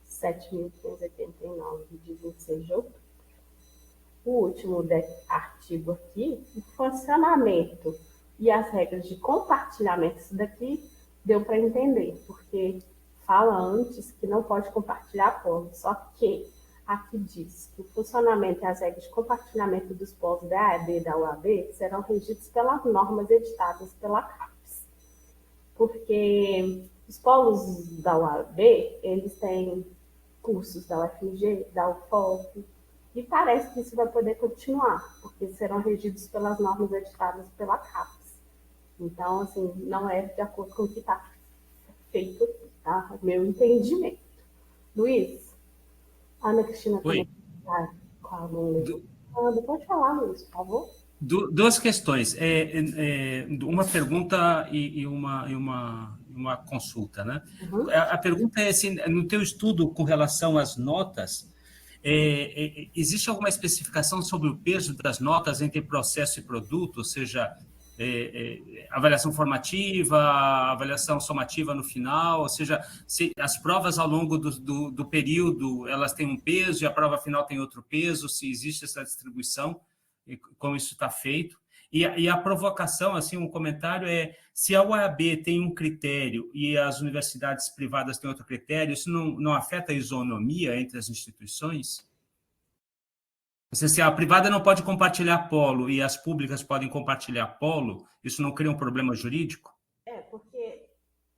7.589 de 26 de outubro. O último artigo aqui, o funcionamento e as regras de compartilhamento, isso daqui deu para entender, porque fala antes que não pode compartilhar polos, só que aqui diz que o funcionamento e as regras de compartilhamento dos polos da AEB e da UAB serão regidos pelas normas editadas pela CAPES, porque os polos da UAB, eles têm cursos da UFMG, da UFOP, e parece que isso vai poder continuar, porque serão regidos pelas normas editadas pela CAPES. Então, assim, não é de acordo com o que está feito aqui, tá? Meu entendimento. Luiz, Ana Cristina também está com a mão levantando. Pode falar, Luiz, por favor. Duas questões. Uma pergunta e uma consulta, né? Uhum. A pergunta é assim, no teu estudo com relação às notas, existe alguma especificação sobre o peso das notas entre processo e produto, ou seja, avaliação formativa, avaliação somativa no final, ou seja, se as provas ao longo do período elas têm um peso e a prova final tem outro peso, se existe essa distribuição, e como isso está feito. E a provocação, assim, um comentário se a UAB tem um critério e as universidades privadas têm outro critério, isso não afeta a isonomia entre as instituições? Se a privada não pode compartilhar polo e as públicas podem compartilhar polo, isso não cria um problema jurídico? Porque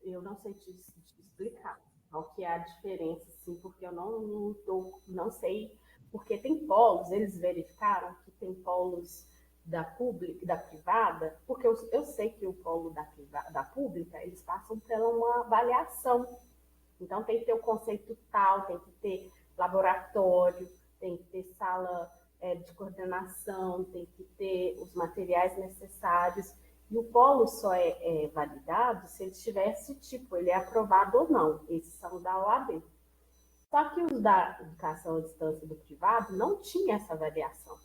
eu não sei te explicar qual que é a diferença, assim, porque eu não sei, porque tem polos, eles verificaram que tem polos da pública, da privada, porque eu sei que o polo da pública, eles passam por uma avaliação. Então, tem que ter o conceito tal, tem que ter laboratório, tem que ter sala de coordenação, tem que ter os materiais necessários. E o polo só é validado se ele tivesse ele é aprovado ou não. Esses são da OAB. Só que os da educação à distância do privado não tinha essa avaliação.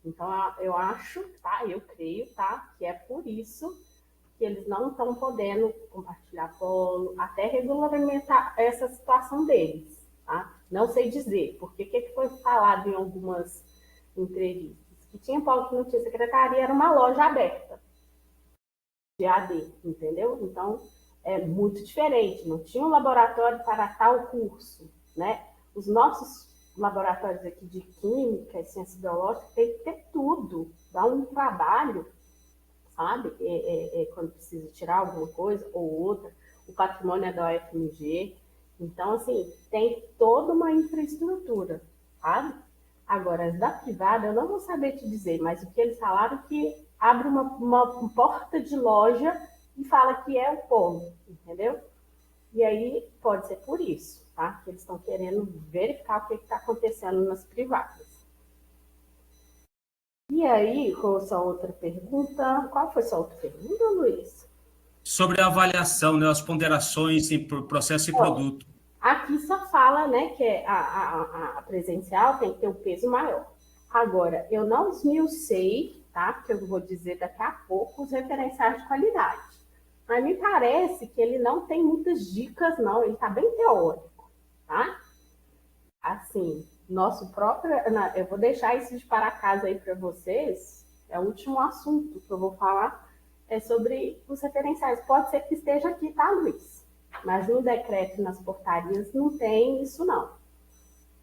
Então, eu acho, tá? Eu creio, tá? Que é por isso que eles não estão podendo compartilhar polo, até regulamentar essa situação deles, tá? Não sei dizer, porque o que foi falado em algumas entrevistas? Que tinha polo que não tinha secretaria, era uma loja aberta de AD, entendeu? Então, é muito diferente. Não tinha um laboratório para tal curso, né? Os nossos laboratórios aqui de química e ciências biológicas tem que ter tudo, dá um trabalho, sabe? Quando precisa tirar alguma coisa ou outra, o patrimônio é da UFMG. Então, assim, tem toda uma infraestrutura, sabe? Agora, as da privada, eu não vou saber te dizer, mas o que eles falaram é que abre uma porta de loja e fala que é o polo, entendeu? E aí, pode ser por isso, tá? Que eles estão querendo verificar o que está acontecendo nas privadas. E aí, qual a sua outra pergunta? Qual foi a sua outra pergunta, Luiz? Sobre a avaliação, né, as ponderações em processo e produto. Aqui só fala, né, que a presencial tem que ter um peso maior. Agora, eu não esmiucei, tá? Que eu vou dizer daqui a pouco os referenciais de qualidade. Mas me parece que ele não tem muitas dicas, não. Ele está bem teórico, tá? Assim, nosso próprio... Eu vou deixar isso de para casa aí para vocês. É o último assunto que eu vou falar, é sobre os referenciais. Pode ser que esteja aqui, tá, Luiz? Mas no decreto, nas portarias, não tem isso, não.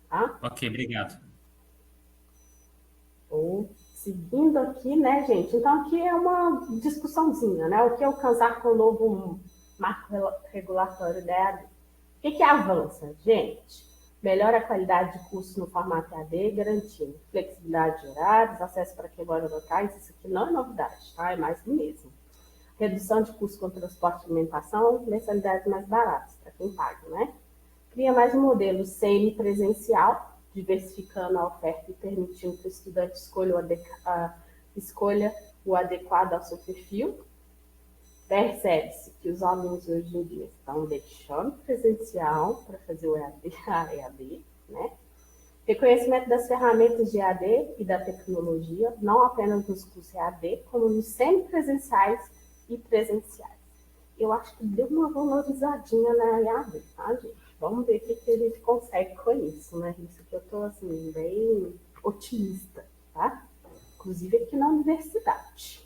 Tá? Ok, obrigado. Estou seguindo aqui, né, gente? Então, aqui é uma discussãozinha, né? O que alcançar com o novo marco regulatório da EAD? O que avança, gente? Melhora a qualidade de curso no formato EAD, garantindo flexibilidade de horários, acesso para quem mora locais. Isso aqui não é novidade, tá? É mais do mesmo. Redução de custo com transporte e alimentação, mensalidades mais baratas para quem paga, né? Cria mais um modelo semipresencial, diversificando a oferta e permitindo que o estudante escolha o adequado ao seu perfil. Percebe-se que os alunos hoje em dia estão deixando o presencial para fazer o EAD, a EAD, né? Reconhecimento das ferramentas de EAD e da tecnologia, não apenas nos cursos EAD, como nos semipresenciais e presenciais. Eu acho que deu uma valorizadinha na EAD, tá, gente? Vamos ver o que a gente consegue com isso, né? Isso que eu estou, assim, bem otimista, tá? Inclusive aqui na universidade.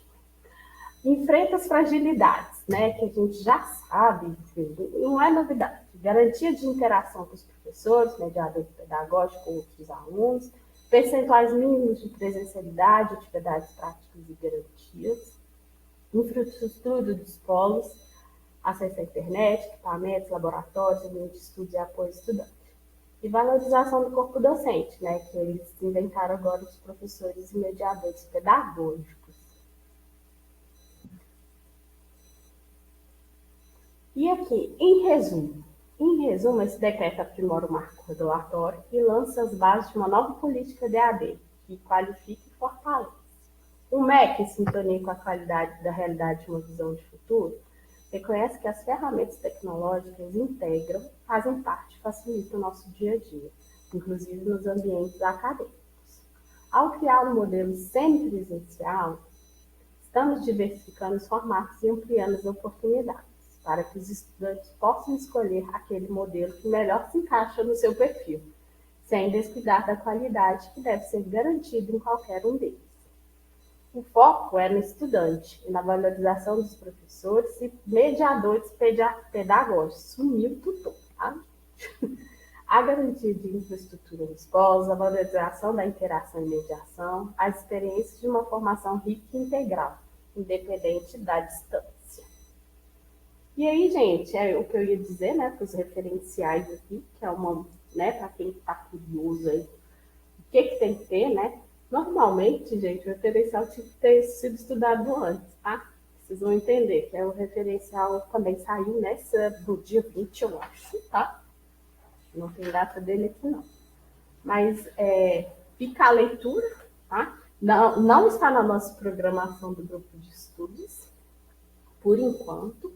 Enfrenta as fragilidades, né? Que a gente já sabe, não é novidade. Garantia de interação com os professores, mediador pedagógico com outros alunos, percentuais mínimos de presencialidade, atividades práticas e garantias, infraestrutura dos polos, acesso à internet, equipamentos, laboratórios, ambiente de estudos e apoio estudante. E valorização do corpo docente, né? Que eles inventaram agora os professores e mediadores pedagógicos. E aqui, em resumo, esse decreto aprimora o marco regulatório e lança as bases de uma nova política de EAD, que qualifica e fortalece. O MEC, em sintonia com a qualidade da realidade de uma visão de futuro, reconhece que as ferramentas tecnológicas integram, fazem parte e facilitam o nosso dia a dia, inclusive nos ambientes acadêmicos. Ao criar um modelo semipresencial, estamos diversificando os formatos e ampliando as oportunidades, para que os estudantes possam escolher aquele modelo que melhor se encaixa no seu perfil, sem descuidar da qualidade que deve ser garantida em qualquer um deles. O foco é no estudante e na valorização dos professores e mediadores pedagógicos. Sumiu o tutor, tá? A garantia de infraestrutura nos polos, a valorização da interação e mediação, as experiências de uma formação rica e integral, independente da distância. E aí, gente, é o que eu ia dizer, né, para os referenciais aqui, que é uma, né, para quem está curioso aí, o que tem que ter, né? Normalmente, gente, o referencial tinha que ter sido estudado antes, tá? Vocês vão entender que o referencial também saiu do dia 20, eu acho, tá? Não tem data dele aqui, não. Mas fica a leitura, tá? Não está na nossa programação do grupo de estudos, por enquanto,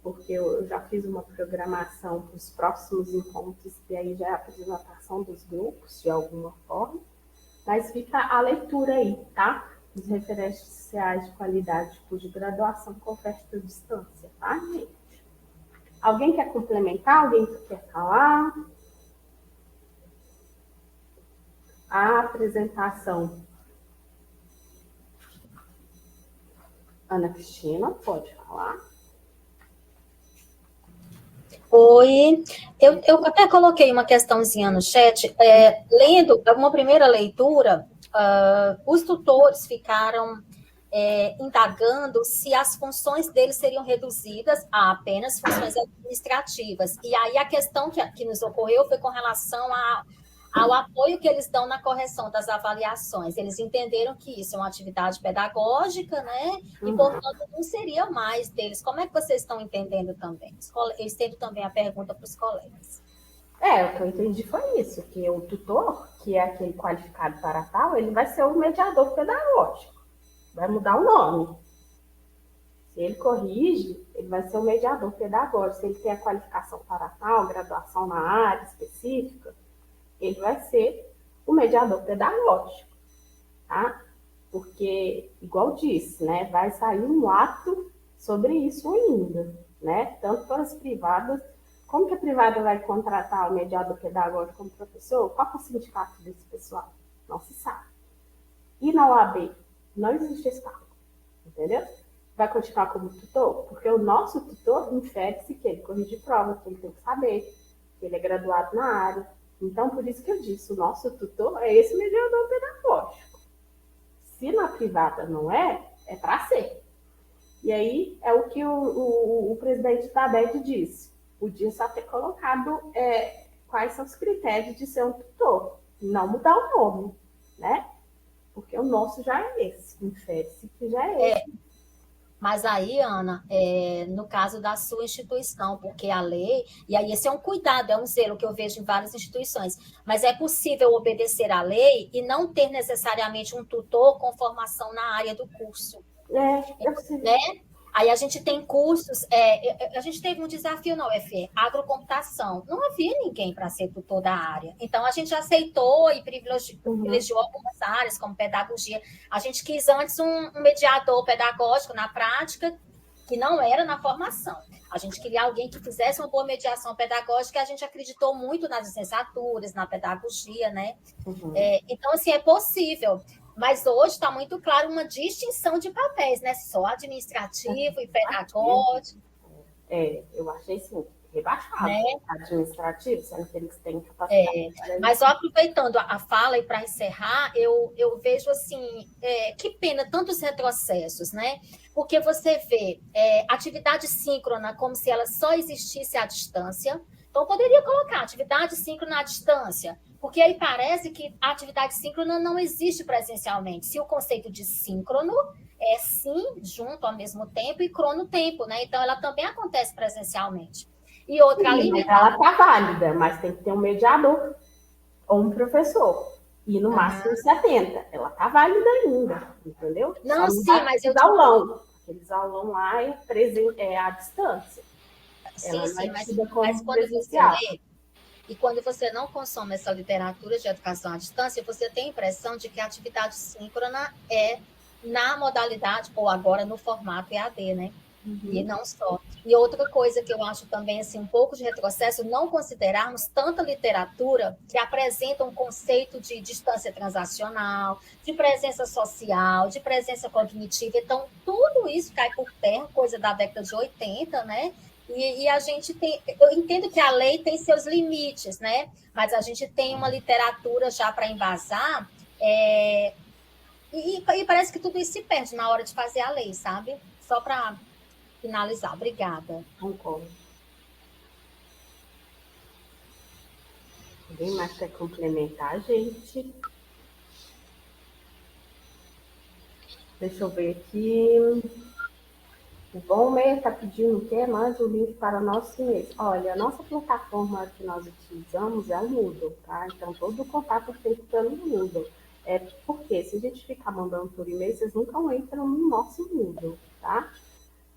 porque eu já fiz uma programação para os próximos encontros, e aí já é a apresentação dos grupos, de alguma forma, mas fica a leitura aí, tá? Os referenciais de qualidade de curso de graduação com oferta à distância, tá, gente? Alguém quer complementar? Alguém quer falar? A apresentação. Ana Cristina, pode falar. Oi, eu até coloquei uma questãozinha no chat, lendo uma primeira leitura, os tutores ficaram indagando se as funções deles seriam reduzidas a apenas funções administrativas, e aí a questão que nos ocorreu foi com relação ao apoio que eles dão na correção das avaliações. Eles entenderam que isso é uma atividade pedagógica, né? E, portanto, não seria mais deles. Como é que vocês estão entendendo também? Eu estendo também a pergunta para os colegas. O que eu entendi foi isso, que o tutor, que é aquele qualificado para tal, ele vai ser o mediador pedagógico. Vai mudar o nome. Se ele corrige, ele vai ser o mediador pedagógico. Se ele tem a qualificação para tal, graduação na área específica, ele vai ser o mediador pedagógico, tá? Porque, igual disse, né, vai sair um ato sobre isso ainda, né? Tanto para as privadas, como que a privada vai contratar o mediador pedagógico como professor? Qual é o sindicato desse pessoal? Não se sabe. E na OAB, não existe esse cargo, entendeu? Vai continuar como tutor? Porque o nosso tutor infere-se que ele corrige prova, que ele tem que saber, que ele é graduado na área. Então, por isso que eu disse, o nosso tutor é esse mediador pedagógico. Se na privada não é para ser. E aí é o que o presidente da ABED disse. Podia só ter colocado quais são os critérios de ser um tutor, não mudar o nome, né? Porque o nosso já é esse, infere-se que já é esse. Mas aí, Ana, no caso da sua instituição, porque a lei, e aí esse é um cuidado, é um zelo que eu vejo em várias instituições, mas é possível obedecer à lei e não ter necessariamente um tutor com formação na área do curso. Né? Aí a gente tem cursos, a gente teve um desafio na UFE, agrocomputação. Não havia ninguém para ser tutor da área. Então, a gente aceitou e privilegiou algumas áreas, como pedagogia. A gente quis antes um mediador pedagógico na prática, que não era na formação. A gente queria alguém que fizesse uma boa mediação pedagógica, e a gente acreditou muito nas licenciaturas, na pedagogia, né? Então, assim, é possível. Mas hoje está muito claro uma distinção de papéis, né? Só administrativo e pedagógico. Eu achei, sim, rebaixado, administrativo, sendo que eles têm capacidade. Mas só aproveitando a fala e para encerrar, eu vejo assim, que pena tantos retrocessos, né? Porque você vê atividade síncrona como se ela só existisse à distância. Então, poderia colocar atividade síncrona à distância, porque aí parece que a atividade síncrona não existe presencialmente. Se o conceito de síncrono é sim, junto ao mesmo tempo, e cronotempo, né? Então, ela também acontece presencialmente. E outra Sim, mas ela está válida, mas tem que ter um mediador ou um professor. E no máximo 70. Ela está válida ainda, entendeu? Não, sim, mas eu aulão. Aqueles aulão lá é à distância. Sim, ela sim, mas quando você lê, e quando você não consome essa literatura de educação à distância, você tem a impressão de que a atividade síncrona é na modalidade, ou agora no formato EAD, né? E não só. E outra coisa que eu acho também assim, um pouco de retrocesso, não considerarmos tanta literatura que apresenta um conceito de distância transacional, de presença social, de presença cognitiva. Então, tudo isso cai por terra, coisa da década de 80, né? E a gente tem... Eu entendo que a lei tem seus limites, né? Mas a gente tem uma literatura já para embasar, e parece que tudo isso se perde na hora de fazer a lei, sabe? Só para finalizar. Obrigada. Concordo. Alguém mais quer complementar, gente? Deixa eu ver aqui. O Bomber está pedindo o quê? Mande o link para o nosso e-mail. Olha, a nossa plataforma que nós utilizamos é o Moodle, tá? Então, todo o contato é feito pelo Moodle. Porque se a gente ficar mandando por e-mail, vocês nunca entram no nosso Moodle, tá?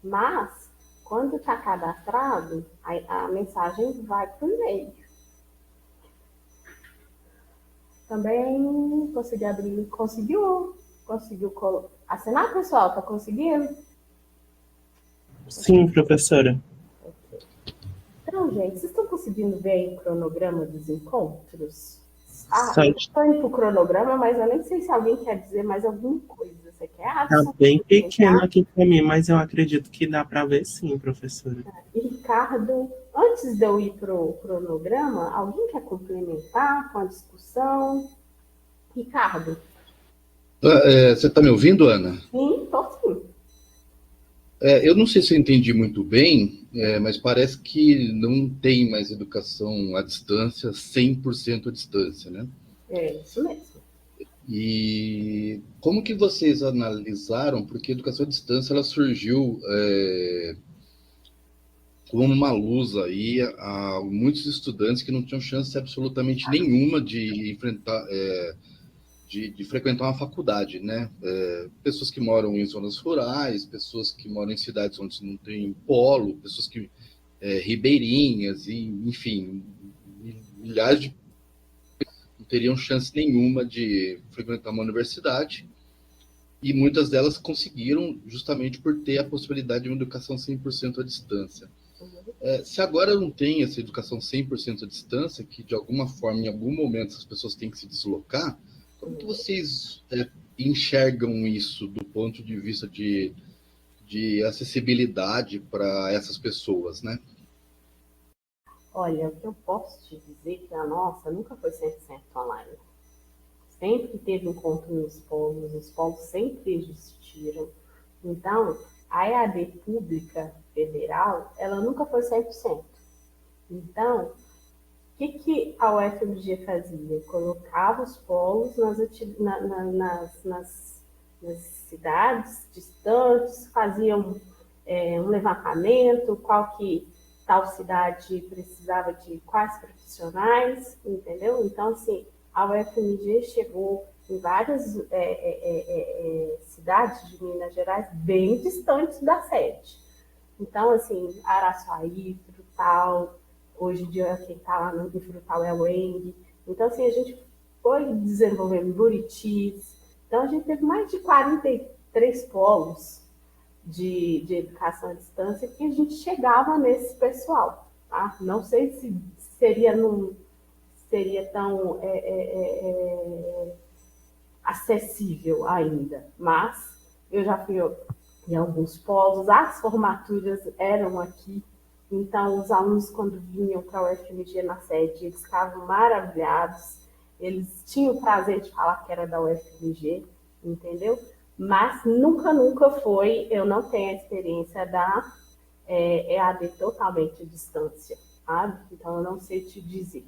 Mas, quando está cadastrado, a mensagem vai para o e-mail. Também consegui abrir, conseguiu assinar, pessoal? Está conseguindo? Sim, professora. Então, gente, vocês estão conseguindo ver aí o cronograma dos encontros? Eu estou indo para o cronograma, mas eu nem sei se alguém quer dizer mais alguma coisa. Você quer? Está bem pequeno aqui para mim, mas eu acredito que dá para ver sim, professora. E Ricardo, antes de eu ir para o cronograma, alguém quer complementar com a discussão? Ricardo? Você está me ouvindo, Ana? Sim, estou sim. Eu não sei se eu entendi muito bem, mas parece que não tem mais educação à distância, 100% à distância, né? É isso mesmo. E como que vocês analisaram, porque a educação à distância ela surgiu como uma luz aí a muitos estudantes que não tinham chance absolutamente nenhuma de enfrentar... De frequentar uma faculdade, né? Pessoas que moram em zonas rurais, pessoas que moram em cidades onde não tem polo, pessoas que ribeirinhas, e, enfim, milhares de não teriam chance nenhuma de frequentar uma universidade, e muitas delas conseguiram justamente por ter a possibilidade de uma educação 100% à distância. Se agora não tem essa educação 100% à distância, que de alguma forma, em algum momento, as pessoas têm que se deslocar, como que vocês enxergam isso do ponto de vista de acessibilidade para essas pessoas, né? Olha, o que eu posso te dizer é que a nossa nunca foi 100% online. Sempre teve encontro nos polos, os polos sempre existiram. Então, a EAD pública federal, ela nunca foi 100%. Então, o que a UFMG fazia? Colocava os polos nas cidades distantes, faziam um levantamento, qual que tal cidade precisava de quais profissionais, entendeu? Então, assim, a UFMG chegou em várias cidades de Minas Gerais bem distantes da sede. Então, assim, Araçuaí, Frutal, hoje em dia quem está lá no Frutal é o ENG. Então, assim, a gente foi desenvolvendo Buritis. Então, a gente teve mais de 43 polos de educação à distância que a gente chegava nesse pessoal. Tá? Não sei se seria tão acessível ainda, mas eu já fui em alguns polos, as formaturas eram aqui, então os alunos, quando vinham para a UFMG na sede, eles ficavam maravilhados, eles tinham o prazer de falar que era da UFMG, entendeu? Mas nunca foi, eu não tenho a experiência da EAD totalmente à distância, sabe? Então eu não sei te dizer.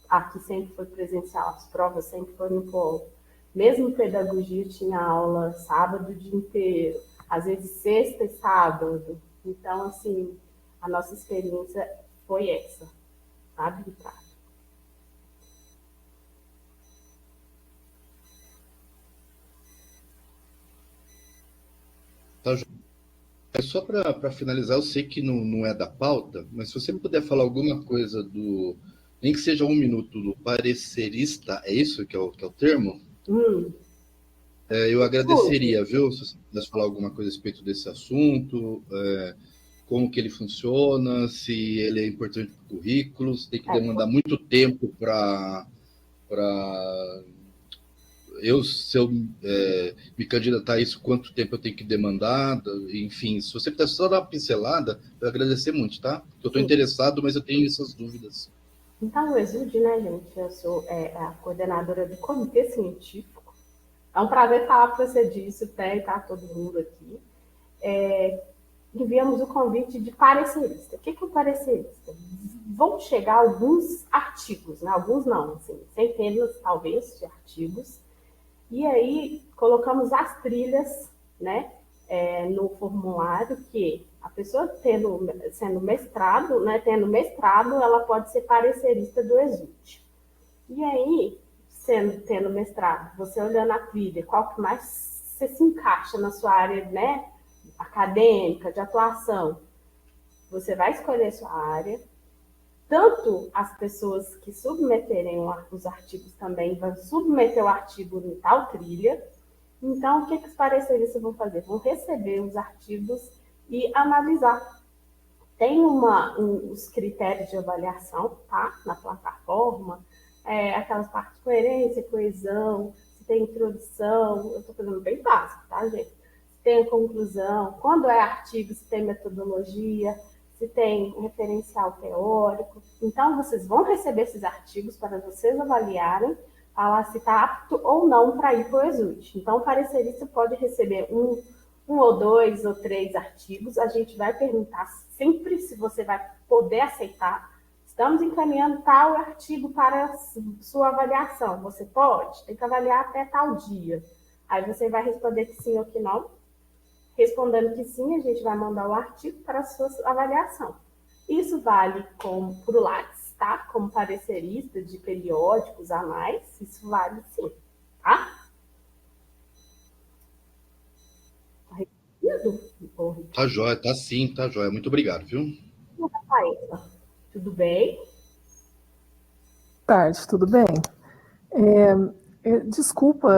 Aqui sempre foi presencial, as provas sempre foram no polo. Mesmo pedagogia tinha aula sábado o dia inteiro, às vezes sexta e sábado. Então, assim, a nossa experiência foi essa, sabe, Ricardo? Tá, só para finalizar, eu sei que não é da pauta, mas se você puder falar alguma coisa nem que seja 1 minuto, do parecerista, é isso que é o termo? Eu agradeceria, viu? Se você pudesse falar alguma coisa a respeito desse assunto, como que ele funciona, se ele é importante para o currículo, se tem que demandar muito tempo para se eu me candidatar a isso, quanto tempo eu tenho que demandar, enfim, se você puder só dar uma pincelada, eu agradecer muito, tá? Eu estou interessado, mas eu tenho essas dúvidas. Então, o Exude, né, gente, eu sou a coordenadora do Comitê Científico. É um prazer falar para você disso, até tá todo mundo aqui. Enviamos o convite de parecerista. O que é o parecerista? Vão chegar alguns artigos, né? Alguns não, assim, centenas, talvez, de artigos. E aí, colocamos as trilhas, né, no formulário, que a pessoa sendo mestrado, né, tendo mestrado, ela pode ser parecerista do Exude. E aí, tendo mestrado, você olhando a trilha, qual que mais você se encaixa na sua área, né, acadêmica, de atuação, você vai escolher sua área. Tanto as pessoas que submeterem os artigos também vão submeter o artigo em tal trilha. Então, o que os pareceristas vão fazer? Vão receber os artigos e analisar. Tem os critérios de avaliação, tá? Na plataforma, aquelas partes de coerência, coesão, se tem introdução, eu estou fazendo bem básico, tá, gente? Se tem a conclusão, quando é artigo, se tem metodologia, se tem referencial teórico. Então, vocês vão receber esses artigos para vocês avaliarem, falar se está apto ou não para ir para o Exude. Então, o parecerista pode receber um ou 2 ou 3 artigos. A gente vai perguntar sempre se você vai poder aceitar. Estamos encaminhando tal artigo para sua avaliação. Você pode? Tem que avaliar até tal dia. Aí você vai responder que sim ou que não. Respondendo que sim, a gente vai mandar o artigo para a sua avaliação. Isso vale para o Lattes, tá? Como parecerista de periódicos a mais, isso vale sim, tá? Tá jóia, tá sim, tá jóia. Muito obrigado, viu? Rafaela, tudo bem? Boa tarde, tudo bem? Desculpa,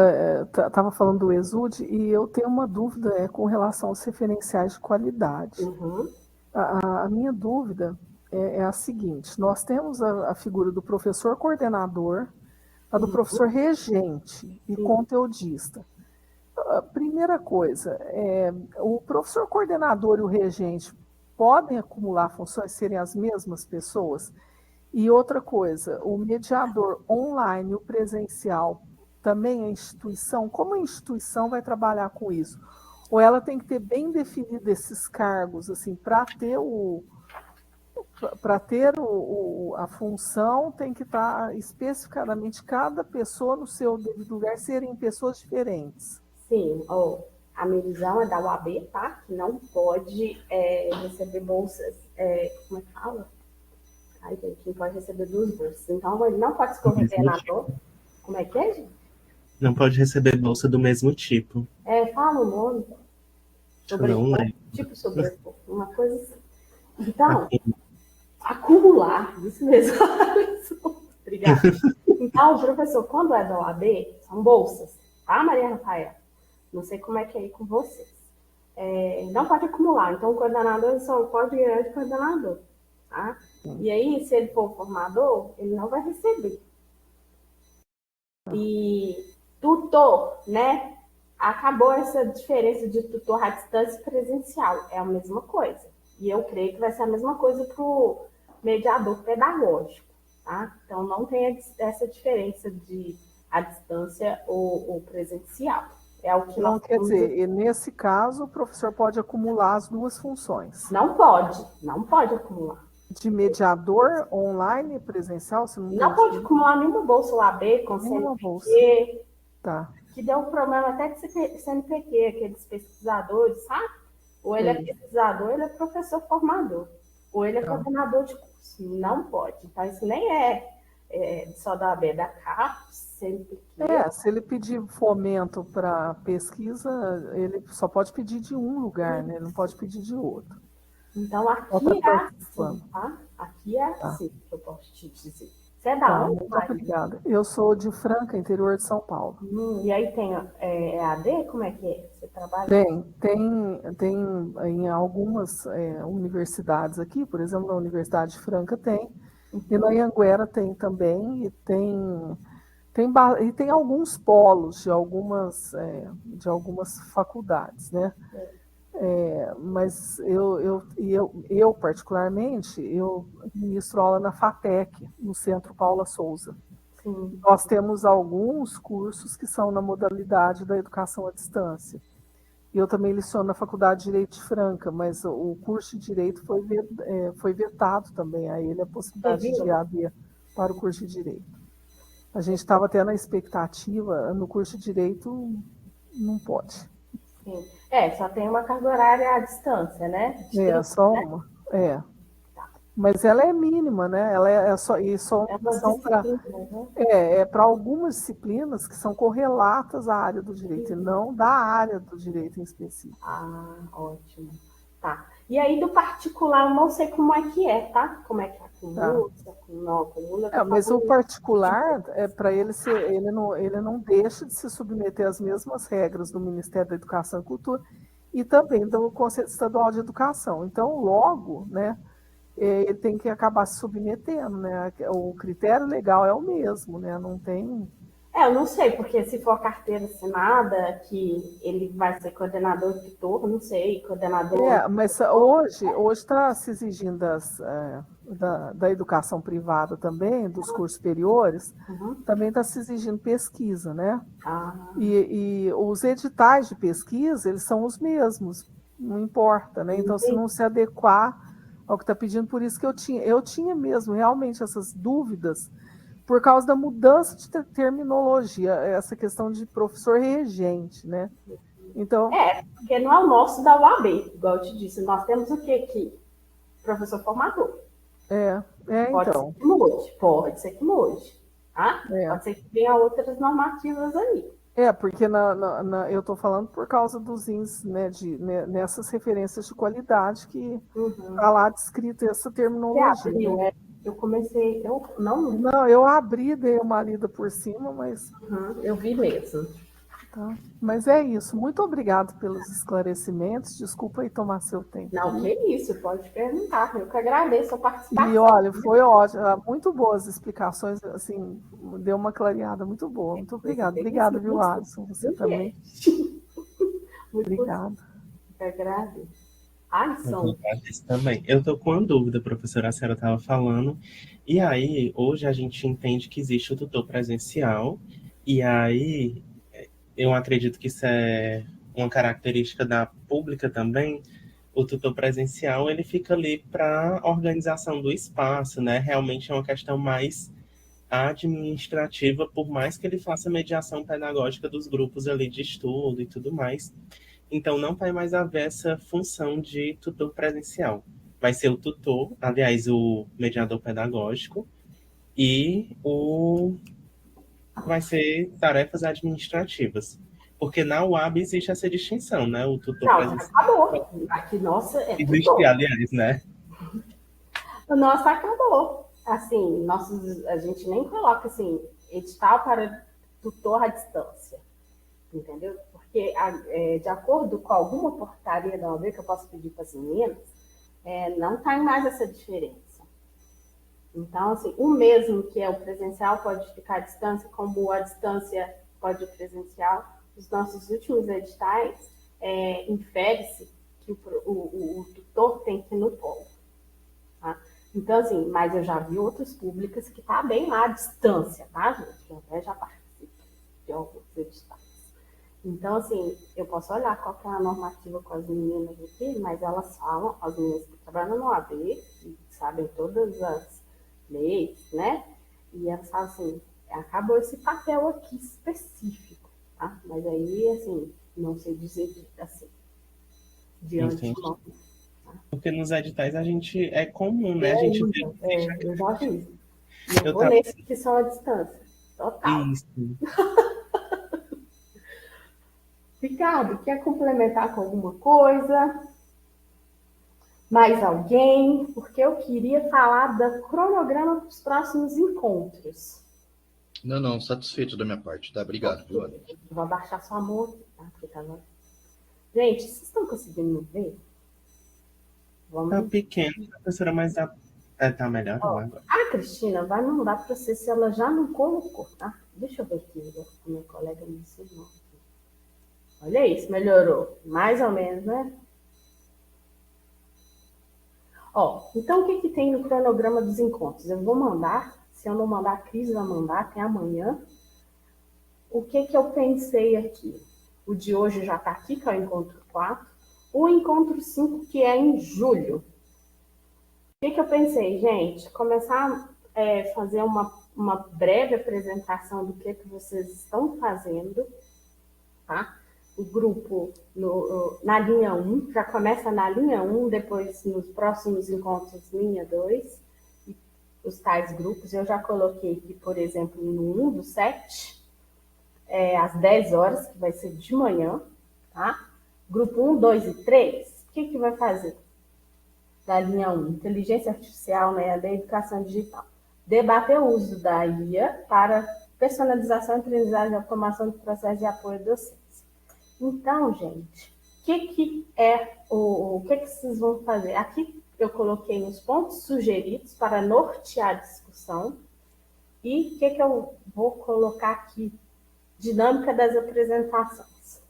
estava falando do Exude e eu tenho uma dúvida com relação aos referenciais de qualidade. Uhum. A minha dúvida é a seguinte: nós temos a figura do professor coordenador, a do professor regente e conteudista. A primeira coisa, o professor coordenador e o regente podem acumular funções, serem as mesmas pessoas? E outra coisa, o mediador online e o presencial também é instituição? Como a instituição vai trabalhar com isso? Ou ela tem que ter bem definido esses cargos, assim, para ter a função, tem que estar especificadamente cada pessoa no seu devido lugar, serem pessoas diferentes? Sim, a minha visão é da UAB, tá? Que não pode receber bolsas, como é que fala? Ai, gente, não pode receber 2 bolsas. Então, ele não pode ser coordenador. Como é que é, gente? Não pode receber bolsa do mesmo tipo. Fala o nome. Não lembro. Tipo sobrepor, uma coisa assim. Então, acumular, isso mesmo. Obrigada. Então, professor, quando é da OAB, são bolsas, tá, Maria Rafael? Não sei como é que é aí com vocês. Não pode acumular. Então, o coordenador só pode ganhar de coordenador, tá? E aí, se ele for formador, ele não vai receber. E tutor, né? Acabou essa diferença de tutor à distância e presencial. É a mesma coisa. E eu creio que vai ser a mesma coisa para o mediador pedagógico, tá? Então, não tem essa diferença de à distância ou presencial. É o que Então, nós quer temos dizer, e nesse caso, o professor pode acumular as duas funções. Não pode acumular. De mediador online e presencial, você Não pode acumular nenhuma bolsa UAB com Nenhuma bolsa. CNPq, Tá. que deu um problema até de CNPq, aqueles pesquisadores, sabe? Ou ele é pesquisador, ou ele é professor formador, ou ele é coordenador de curso. Não pode. Então, isso nem é só da AB, da CAPES, CNPq. Se ele pedir fomento para pesquisa, ele só pode pedir de um lugar, né? Ele não pode pedir de outro. Então, aqui é assim, tá? Aqui é assim que eu posso te dizer. Você é da onde? Muito obrigada. Eu sou de Franca, interior de São Paulo. E aí tem EAD? Como é que é? Você trabalha? Tem em algumas universidades aqui, por exemplo, na Universidade de Franca tem, e na Anhanguera tem também, e tem alguns polos de algumas faculdades, né? Mas eu particularmente, eu ministro aula na FATEC, no Centro Paula Souza. Sim. Nós temos alguns cursos que são na modalidade da educação à distância. Eu também leciono na Faculdade de Direito de Franca, mas o curso de Direito foi vetado também a ele a possibilidade de EAD para o curso de Direito. A gente estava até na expectativa, no curso de Direito não pode. Sim. Só tem uma carga horária à distância, né? Só uma. Mas ela é mínima, né? Ela é só para algumas disciplinas que são correlatas à área do direito, e não da área do direito em específico. Ah, ótimo. Tá. E aí do particular, eu não sei como é que é, tá? Como é que acumula, não acumula. Mas o particular, para ele não deixa de se submeter às mesmas regras do Ministério da Educação e Cultura e também do Conselho Estadual de Educação. Então, logo, né, ele tem que acabar se submetendo, né? O critério legal é o mesmo, né? Não tem... eu não sei, porque se for a carteira assinada, que ele vai ser coordenador de tutor, não sei, coordenador... mas hoje está se exigindo da educação privada também, dos cursos superiores, também está se exigindo pesquisa, né? E os editais de pesquisa, eles são os mesmos, não importa, né? Então, se não se adequar ao que está pedindo, por isso que eu tinha mesmo realmente essas dúvidas, por causa da mudança de terminologia, essa questão de professor regente, né? Então... porque não é o nosso da UAB, igual eu te disse. Nós temos o que aqui? Professor formador. Pode então. ser que mude, pode ser que mude. Tá? Pode ser que tenha outras normativas ali. Porque eu estou falando por causa dos índices, né, nessas referências de qualidade que está lá descrito essa terminologia. Eu abri, dei uma lida por cima, mas... eu vi mesmo. Tá. Mas é isso. Muito obrigado pelos esclarecimentos. Desculpa aí tomar seu tempo. Não, que isso. Pode perguntar. Eu que agradeço a participação. E olha, foi ótimo. Muito boas explicações. Assim, deu uma clareada muito boa. Muito obrigada. Obrigada, viu, Alisson? Você também. Obrigada. Eu agradeço. Alisson. Também. Eu estou com uma dúvida, professora, a senhora estava falando. E aí, hoje a gente entende que existe o tutor presencial. E aí... eu acredito que isso é uma característica da pública também. O tutor presencial, ele fica ali para a organização do espaço, né? Realmente é uma questão mais administrativa, por mais que ele faça mediação pedagógica dos grupos ali de estudo e tudo mais. Então, não vai mais haver essa função de tutor presencial. Vai ser o tutor, aliás, o mediador pedagógico e o vai ser tarefas administrativas. Porque na UAB existe essa distinção, né? O tutor Não, já presencial. acabou. Aqui, nossa, é Existe, tutor. aliás, né? O nosso acabou. Assim, a gente nem coloca assim, edital para tutor à distância. Entendeu? Porque, de acordo com alguma portaria da OAB que eu posso pedir para as meninas, não tem mais essa diferença. Então, assim, o mesmo que é o presencial pode ficar à distância, como a distância pode ir presencial. Os nossos últimos editais, infere-se que o tutor tem que ir no polo. Tá? Então, assim, mas eu já vi outras públicas que está bem lá à distância, tá, gente? Eu até já participo de alguns editais. Então, assim, eu posso olhar qual que é a normativa com as meninas aqui, mas elas falam, as meninas que trabalham no AB, que sabem todas as leis, né? E elas falam assim, acabou esse papel aqui específico, tá? Mas aí, assim, não sei dizer assim, de antemão. Porque nos editais a gente é comum, né? A gente vê. Eu já vi. E eu vou nesse que são à distância. Total. Isso. Ricardo, quer complementar com alguma coisa? Mais alguém? Porque eu queria falar do cronograma dos próximos encontros. Não, satisfeito da minha parte, tá? Obrigado, Joana. Vou abaixar sua mão aqui, tá? Gente, vocês estão conseguindo me ver? Tá pequeno, professora, mas tá melhor agora. A Cristina vai mandar para você se ela já não colocou, tá? Deixa eu ver aqui, a minha colega me ensinou. Olha isso, melhorou. Mais ou menos, né? Então o que tem no cronograma dos encontros? Eu vou mandar, se eu não mandar, a Cris vai mandar até amanhã. O que eu pensei aqui? O de hoje já está aqui, que é o encontro 4. O encontro 5, que é em julho. O que eu pensei, gente? Começar a fazer uma breve apresentação do que vocês estão fazendo, tá? O grupo na linha 1, já começa na linha 1, depois nos próximos encontros, linha 2, e os tais grupos. Eu já coloquei aqui, por exemplo, no 1 do 7, às 10 horas, que vai ser de manhã, tá? Grupo 1, 2 e 3, o que vai fazer? Da linha 1, inteligência artificial, né, da educação digital. Debater o uso da IA para personalização, aprendizagem e automação do processo de apoio docente. Então, gente, o que vocês vão fazer? Aqui eu coloquei nos pontos sugeridos para nortear a discussão. E o que eu vou colocar aqui? Dinâmica das apresentações.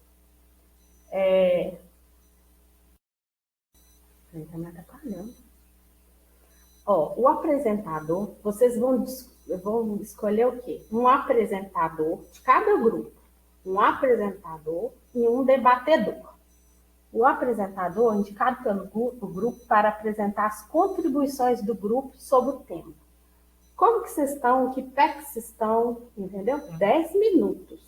Está me atrapalhando. O apresentador, vocês vão escolher o quê? Um apresentador de cada grupo. Um apresentador e um debatedor. O apresentador é indicado pelo grupo para apresentar as contribuições do grupo sobre o tema. Como que vocês estão? Que pé que vocês estão? Entendeu? 10 minutos.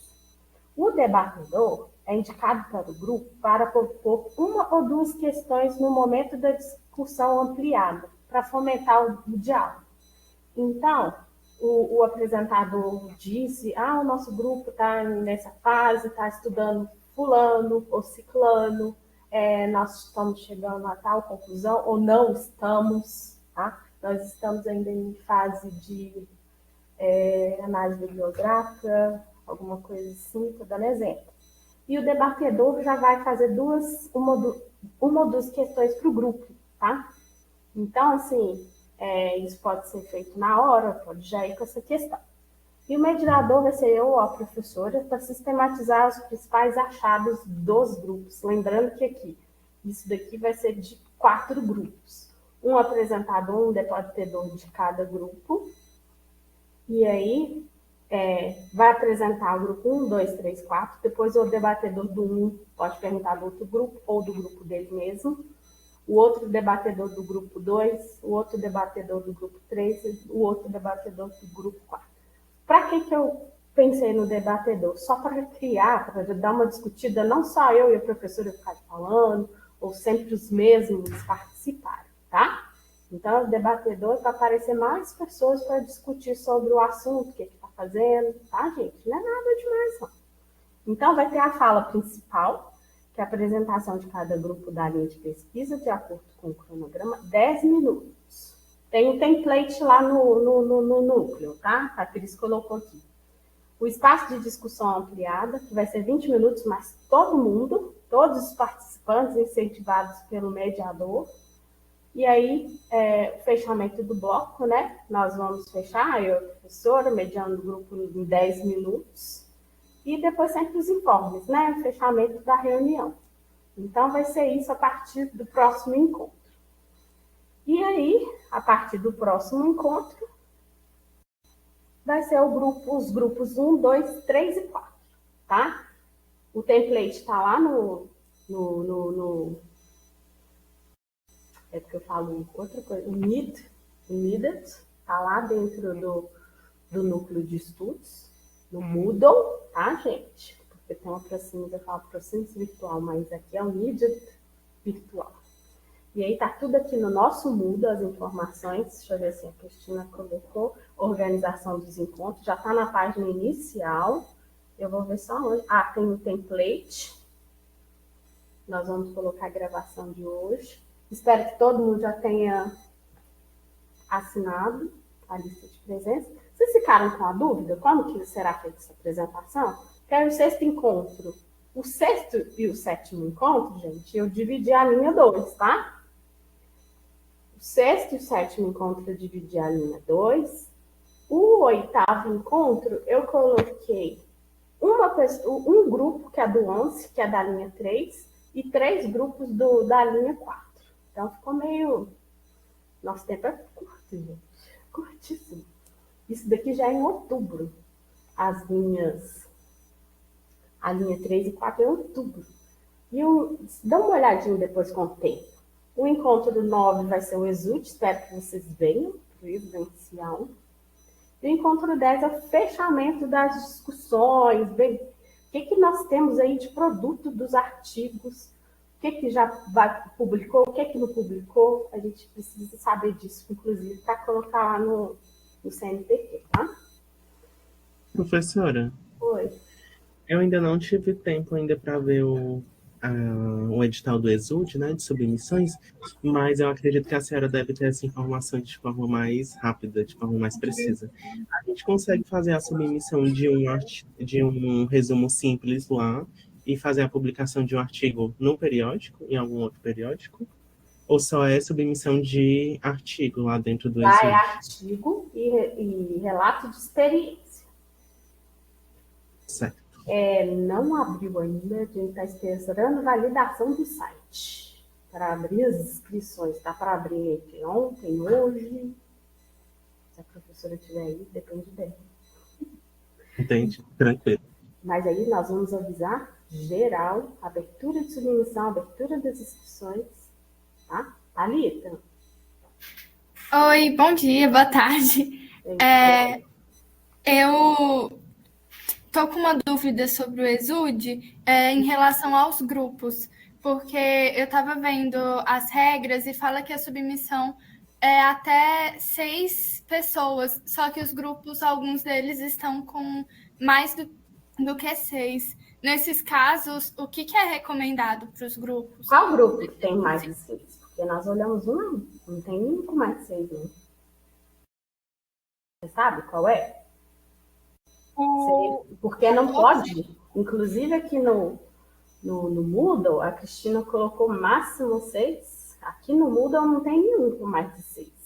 O debatedor é indicado para o grupo para propor uma ou duas questões no momento da discussão ampliada, para fomentar o diálogo. Então, o apresentador disse, o nosso grupo está nessa fase, está estudando fulano ou ciclano, nós estamos chegando a tal conclusão, ou não estamos, tá? Nós estamos ainda em fase de análise bibliográfica, alguma coisa assim, estou dando exemplo. E o debatedor já vai fazer uma ou duas questões para o grupo, tá? Então, assim, isso pode ser feito na hora, pode já ir com essa questão. E o mediador vai ser eu ou a professora para sistematizar os principais achados dos grupos. Lembrando que aqui, isso daqui vai ser de 4 grupos. Um apresentador, um debatedor de cada grupo. E aí, vai apresentar o grupo 1, 2, 3, 4. Depois o debatedor do 1 pode perguntar do outro grupo ou do grupo dele mesmo. O outro debatedor do grupo 2, o outro debatedor do grupo 3 e o outro debatedor do grupo 4. Para que eu pensei no debatedor? Só para criar, para dar uma discutida, não só eu e a professora ficarem falando, ou sempre os mesmos participarem, tá? Então, o debatedor é para aparecer mais pessoas para discutir sobre o assunto, o que está fazendo, tá, gente? Não é nada demais, não. Então, vai ter a fala principal, que é a apresentação de cada grupo da linha de pesquisa, de acordo com o cronograma, 10 minutos. Tem um template lá no núcleo, tá? A Cris colocou aqui. O espaço de discussão ampliada, que vai ser 20 minutos, mas todo mundo, todos os participantes incentivados pelo mediador. E aí, o fechamento do bloco, né? Nós vamos fechar, eu, professora, mediando o grupo em 10 minutos. E depois sempre os informes, né? O fechamento da reunião. Então, vai ser isso a partir do próximo encontro. E aí, a partir do próximo encontro, vai ser os grupos 1, 2, 3 e 4, tá? O template está lá é porque eu falo outra coisa, o Needed, está lá dentro do núcleo de estudos, no Moodle, tá, gente? Porque tem uma Proximus, eu falo Proximus virtual, mas aqui é o Needed virtual. E aí tá tudo aqui no nosso Moodle, as informações, deixa eu ver se a Cristina colocou, organização dos encontros, já está na página inicial, eu vou ver só onde. Ah, tem um template, nós vamos colocar a gravação de hoje. Espero que todo mundo já tenha assinado a lista de presença. Vocês ficaram com a dúvida? Como que será feita essa apresentação? Quero o sexto encontro. O sexto e o sétimo encontro, gente, eu dividi a linha 2, tá? O sexto e o sétimo encontro eu dividi a linha 2. O oitavo encontro eu coloquei um grupo, que é do 11, que é da linha 3, e 3 grupos da linha 4. Então ficou meio... Nosso tempo é curto, gente. Curtíssimo. Isso daqui já é em outubro. A linha 3 e 4 é em outubro. E dá uma olhadinha depois com o tempo. O encontro 9 vai ser o Exude, espero que vocês venham para o evidencial. E o encontro 10 é o fechamento das discussões, bem, o que nós temos aí de produto dos artigos, o que já publicou, o que não publicou, a gente precisa saber disso, inclusive, para colocar lá no CNPq, tá? Professora, Oi. eu ainda não tive tempo ainda para ver o edital do Exude, né, de submissões, mas eu acredito que a senhora deve ter essa informação de forma mais rápida, de forma mais precisa. A gente consegue fazer a submissão de um resumo simples lá e fazer a publicação de um artigo no periódico, em algum outro periódico? Ou só é submissão de artigo lá dentro do Exude? Lá é artigo e relato de experiência. Certo. Não abriu ainda, a gente está esperando validação do site para abrir as inscrições. Está para abrir entre ontem, hoje. Se a professora estiver aí, depende dela. Entendi, tranquilo. Mas aí nós vamos avisar geral, abertura de submissão, abertura das inscrições, tá? Thalita? Oi, bom dia, boa tarde. Eu estou com uma dúvida sobre o Exude em relação aos grupos, porque eu estava vendo as regras e fala que a submissão é até 6 pessoas, só que os grupos, alguns deles estão com mais do que 6. Nesses casos, o que é recomendado para os grupos? Qual grupo que tem mais de 6? Porque nós olhamos não tem nenhum com mais de 6, não. Você sabe qual é? Porque não pode. Inclusive aqui no Moodle, a Cristina colocou máximo 6. Aqui no Moodle não tem nenhum com mais de 6.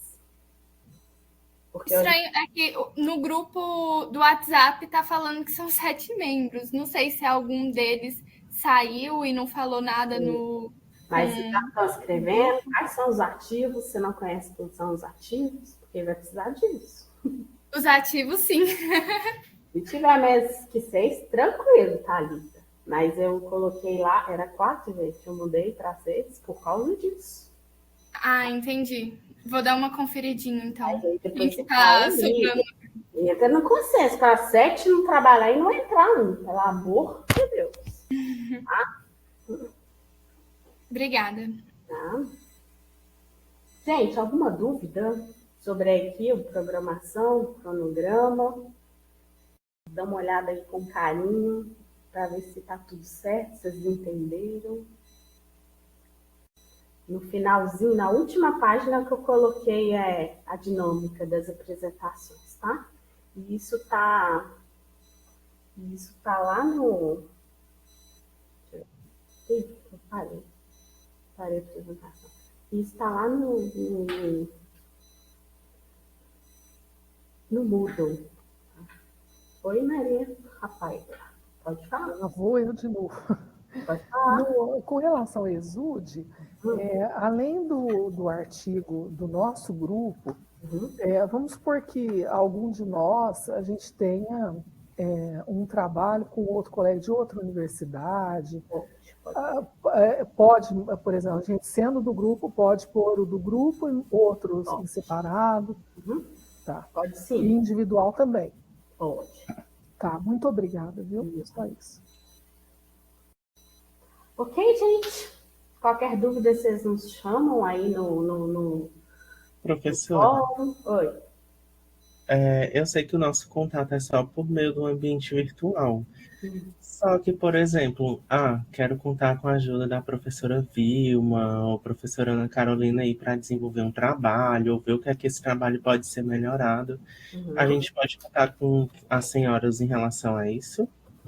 Estranho é que no grupo do WhatsApp tá falando que são 7 membros. Não sei se algum deles saiu e não falou nada no... Mas se já estão escrevendo, quais são os ativos? Você não conhece quem são os ativos? Porque vai precisar disso. Os ativos, sim. Se tiver menos que 6, tranquilo, Thalita. Mas eu coloquei lá, era 4, gente. Eu mudei para 6 por causa disso. Ah, entendi. Vou dar uma conferidinha, então. Aí depois você fala, entra no consenso. Para 7 não trabalhar e não entrar um. Pelo amor de Deus. Tá? Obrigada. Tá. Gente, alguma dúvida sobre a equipe, programação, cronograma? dá uma olhada aí com carinho, para ver se está tudo certo, vocês entenderam. No finalzinho, na última página que eu coloquei a dinâmica das apresentações, tá? E isso tá lá no... Parei a apresentação. Isso está lá no Moodle. Oi, Maria. Rapaz, pode falar. Lá vou eu de novo. Pode falar. Com relação ao Exude, além do artigo do nosso grupo, vamos supor que algum de nós, a gente tenha um trabalho com outro colega de outra universidade. Pode, por exemplo, a gente sendo do grupo, pode pôr o do grupo e outros em separado. Tá. Pode sim. E individual também. Pode. Tá, muito obrigada, viu? Só isso. Ok, gente? Qualquer dúvida, vocês nos chamam aí no Professora, Oi. eu sei que o nosso contato é só por meio do ambiente virtual. Só que, por exemplo, quero contar com a ajuda da professora Vilma ou professora Ana Carolina aí para desenvolver um trabalho, ou ver o que é que esse trabalho pode ser melhorado. A gente pode contar com as senhoras em relação a isso?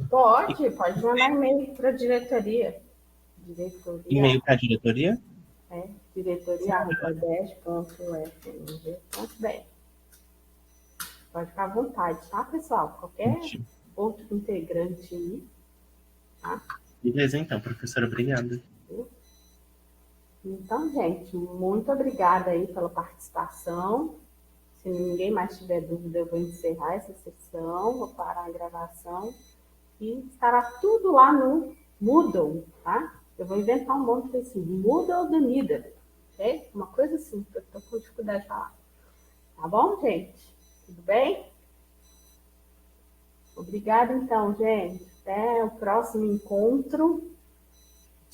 Pode mandar e-mail para a diretoria. E-mail para a diretoria? diretoria@des.fmg.br. Pode ficar à vontade, tá, pessoal? Qualquer outro integrante aí, tá? Beleza, então, professora, obrigada. Então, gente, muito obrigada aí pela participação. Se ninguém mais tiver dúvida, eu vou encerrar essa sessão, vou parar a gravação e estará tudo lá no Moodle, tá? Eu vou inventar um nome assim, Moodle da Nida, ok? Uma coisa assim, que eu estou com dificuldade de falar. Tá bom, gente? Tudo bem? Obrigada, então, gente. Até o próximo encontro.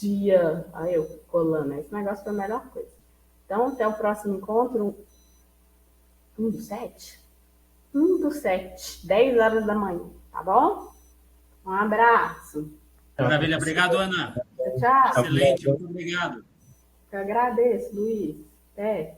Eu colando. Esse negócio foi a melhor coisa. Então, até o próximo encontro. 1/7? 1/7, 10 horas da manhã. Tá bom? Um abraço. Maravilha. Obrigado, Ana. Tchau. Excelente. Muito obrigado. Eu agradeço, Luiz. Até.